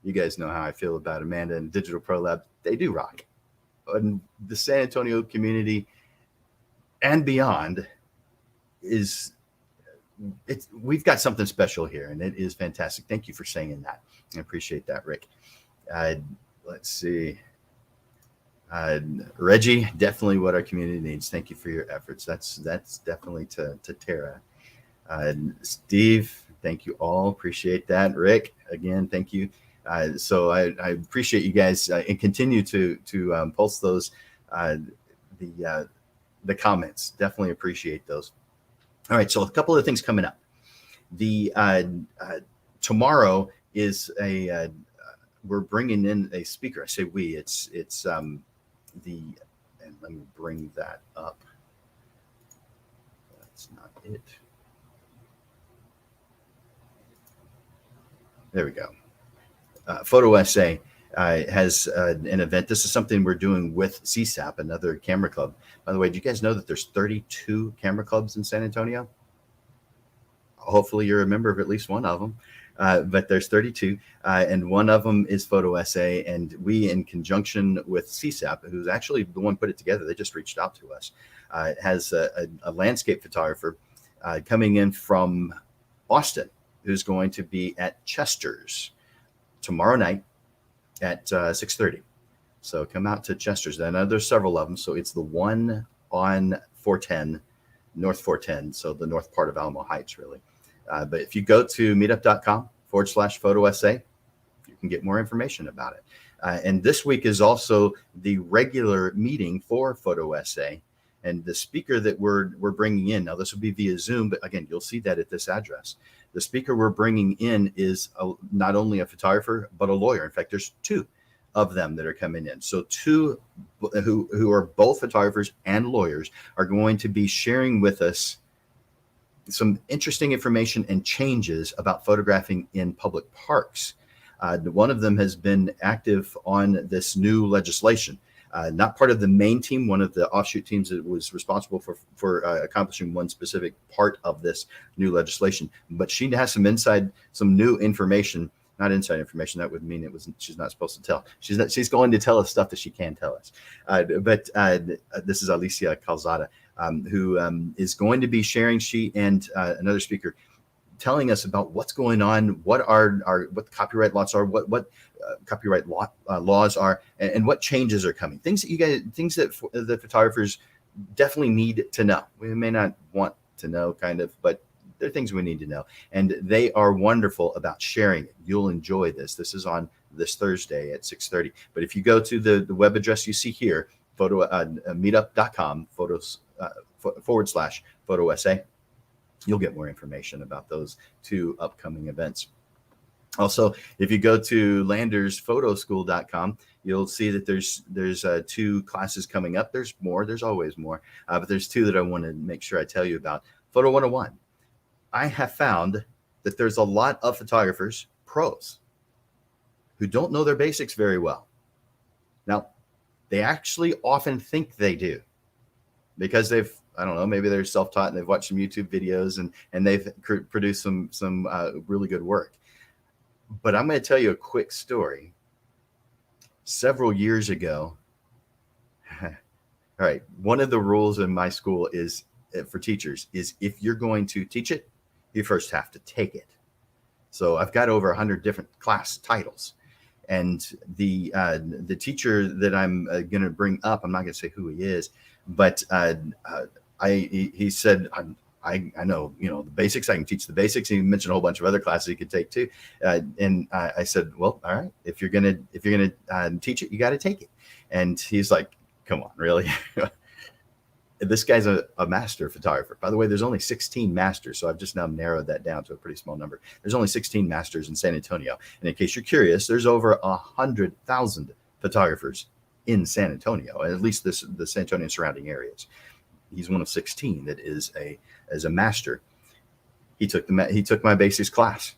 You guys know how I feel about Amanda and Digital Pro Lab. They do rock. And the San Antonio community and beyond we've got something special here, and it is fantastic. Thank you for saying that. I appreciate that, Rick. Let's see. Reggie, definitely what our community needs. Thank you for your efforts. That's definitely to Terah. Steve, thank you all. Appreciate that. Rick, again, thank you. So I appreciate you guys and continue to post those the comments. Definitely appreciate those. All right, so a couple of things coming up. The tomorrow is we're bringing in a speaker. I say we. It's and let me bring that up. Let's That's not it. There we go. Photo Essay has an event. This is something we're doing with CSAP, another camera club. By the way, do you guys know that there's 32 camera clubs in San Antonio? Hopefully you're a member of at least one of them. But there's 32, and one of them is Photo Essay. And we, in conjunction with CSAP, who's actually the one put it together, they just reached out to us, has a landscape photographer coming in from Austin, who's going to be at Chester's tomorrow night at 6:30. So come out to Chester's. I know there's several of them. So it's the one on 410, North 410, so the north part of Alamo Heights, really. But if you go to meetup.com/photo essay, you can get more information about it. And this week is also the regular meeting for Photo Essay. And the speaker that we're bringing in, now this will be via Zoom, but again, you'll see that at this address. The speaker we're bringing in is not only a photographer, but a lawyer. In fact, there's two of them that are coming in. So two who are both photographers and lawyers are going to be sharing with us some interesting information and changes about photographing in public parks. One of them has been active on this new legislation. Not part of the main team, one of the offshoot teams that was responsible for accomplishing one specific part of this new legislation. But she has some new information, not inside information. That would mean she's not supposed to tell. She's going to tell us stuff that she can tell us. But this is Alicia Calzada, who is going to be sharing, she and another speaker, telling us about what's going on, what the copyright laws are, what copyright laws are, and what changes are coming. Things that the photographers definitely need to know. We may not want to know, but they're things we need to know. And they are wonderful about sharing it. You'll enjoy this. This is on this Thursday at 6:30. But if you go to the web address you see here, meetup.com /photo essay, you'll get more information about those two upcoming events. Also, if you go to landersphotoschool.com, you'll see that there's two classes coming up. There's more. There's always more. But there's two that I want to make sure I tell you about. Photo 101. I have found that there's a lot of photographers, pros, who don't know their basics very well. Now, they actually often think they do because I don't know, maybe they're self-taught and they've watched some YouTube videos and they've produced some really good work. But I'm going to tell you a quick story. Several years ago, all right, one of the rules in my school is for teachers is if you're going to teach it, you first have to take it. So I've got over 100 different class titles. And the teacher that I'm going to bring up, I'm not going to say who he is, but he said, I know, the basics. I can teach the basics. He mentioned a whole bunch of other classes he could take too. And I said, well, all right, if you're gonna teach it, you got to take it. And he's like, come on, really? This guy's a master photographer. By the way, there's only 16 masters, so I've just now narrowed that down to a pretty small number. There's only 16 masters in San Antonio. And in case you're curious, there's over 100,000 photographers in San Antonio, at least the San Antonio and surrounding areas. He's one of 16 that is a master. He took my basics class,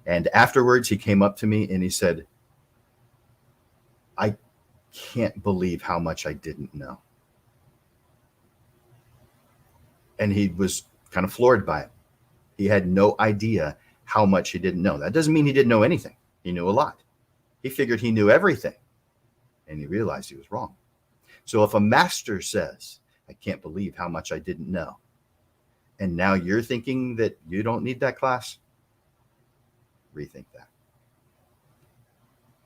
and afterwards he came up to me and he said, "I can't believe how much I didn't know." And he was kind of floored by it. He had no idea how much he didn't know. That doesn't mean he didn't know anything. He knew a lot. He figured he knew everything, and he realized he was wrong. So if a master says, "I can't believe how much I didn't know," and now you're thinking that you don't need that class, rethink that.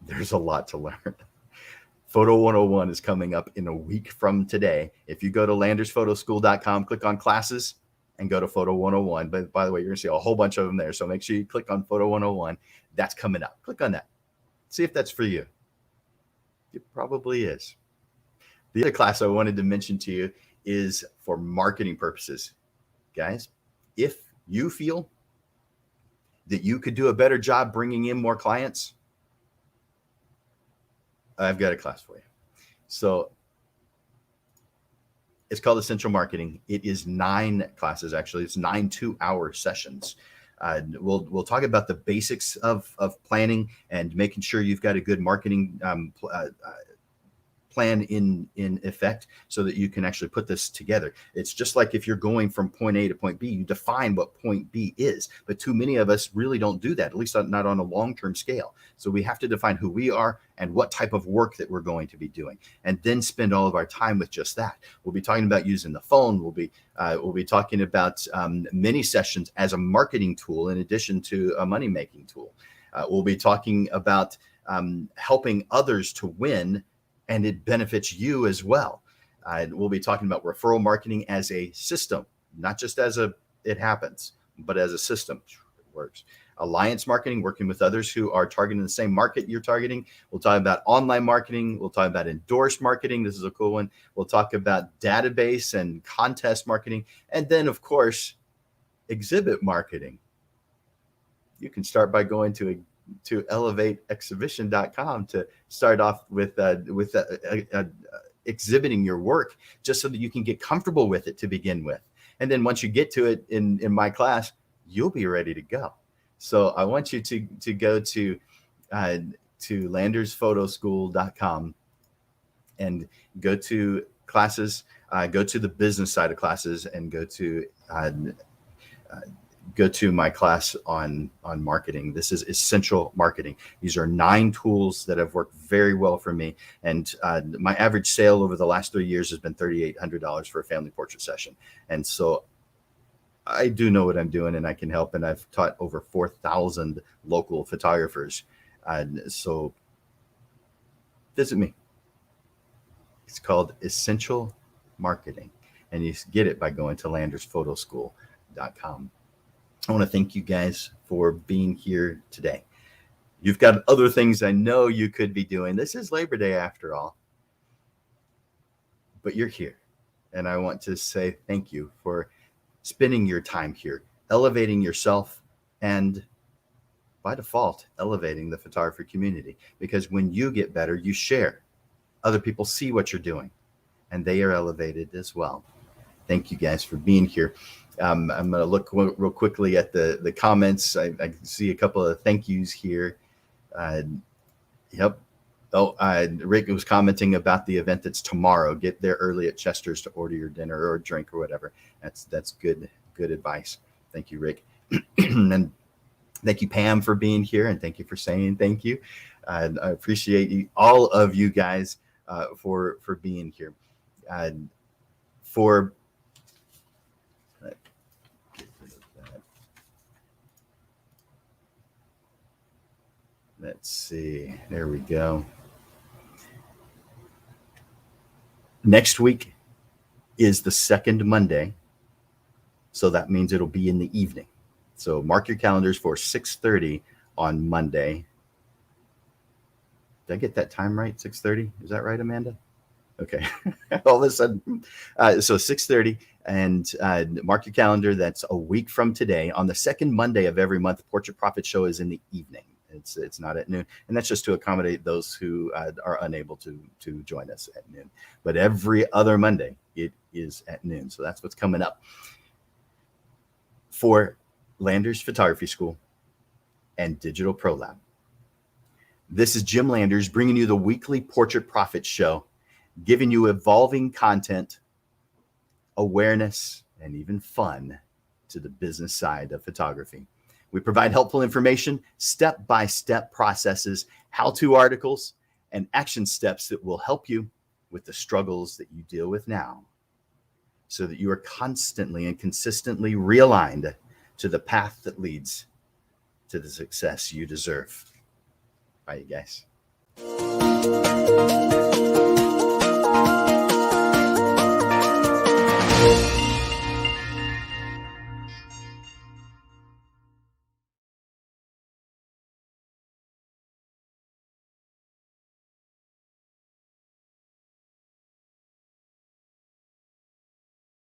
There's a lot to learn. Photo 101 is coming up in a week from today. If you go to landersphotoschool.com, click on classes, and go to Photo 101. But by the way, you're going to see a whole bunch of them there. So make sure you click on Photo 101. That's coming up. Click on that. See if that's for you. It probably is. The other class I wanted to mention to you is for marketing purposes. Guys, if you feel that you could do a better job bringing in more clients, I've got a class for you. So It's called Essential Marketing. It is 9 classes, actually. It's 9 2-hour sessions. We'll talk about the basics of planning and making sure you've got a good marketing plan in effect so that you can actually put this together. It's just like if you're going from point A to point B, you define what point B is. But too many of us really don't do that, at least not on a long-term scale. So we have to define who we are and what type of work that we're going to be doing, and then spend all of our time with just that. We'll be talking about using the phone. We'll be talking about mini sessions as a marketing tool in addition to a money-making tool. We'll be talking about helping others to win, and it benefits you as well. We'll be talking about referral marketing as a system, not just as it happens, but as a system. It works. Alliance marketing, working with others who are targeting the same market you're targeting. We'll talk about online marketing. We'll talk about endorsed marketing. This is a cool one. We'll talk about database and contest marketing. And then, of course, exhibit marketing. You can start by going to elevateexhibition.com to start off with exhibiting your work, just so that you can get comfortable with it to begin with. And then once you get to it in my class, you'll be ready to go. So I want you to go to landersphotoschool.com and go to classes, go to the business side of classes, and go to my class on marketing. This is Essential Marketing. These are 9 tools that have worked very well for me. And my average sale over the last 3 years has been $3,800 for a family portrait session. And so I do know what I'm doing, and I can help. And I've taught over 4,000 local photographers. So visit me. It's called Essential Marketing, and you get it by going to landersphotoschool.com. I want to thank you guys for being here today. You've got other things I know you could be doing. This is Labor Day after all, but you're here. And I want to say thank you for spending your time here, elevating yourself, and by default, elevating the photography community. Because when you get better, you share. Other people see what you're doing, and they are elevated as well. Thank you guys for being here. I'm going to look real quickly at the comments. I can see a couple of thank yous here. Yep. Rick was commenting about the event that's tomorrow. Get there early at Chester's to order your dinner or drink or whatever. That's good advice. Thank you, Rick. And thank you, Pam, for being here, and thank you for saying thank you. I appreciate all of you guys for being here. Let's see. There we go. Next week is the second Monday, so that means it'll be in the evening. So mark your calendars for 6:30 on Monday. Did I get that time right? 6:30? Is that right, Amanda? Okay. All of a sudden. So 6:30, and mark your calendar. That's a week from today. On the second Monday of every month, Portrait Profit Show is in the evening. It's not at noon, and that's just to accommodate those who are unable to join us at noon. But every other Monday, it is at noon. So that's what's coming up for Landers Photography School and Digital Pro Lab. This is Jim Landers bringing you the weekly Portrait Profit Show, giving you evolving content, awareness, and even fun to the business side of photography. We provide helpful information, step-by-step processes, how-to articles, and action steps that will help you with the struggles that you deal with now, so that you are constantly and consistently realigned to the path that leads to the success you deserve. Bye, you guys.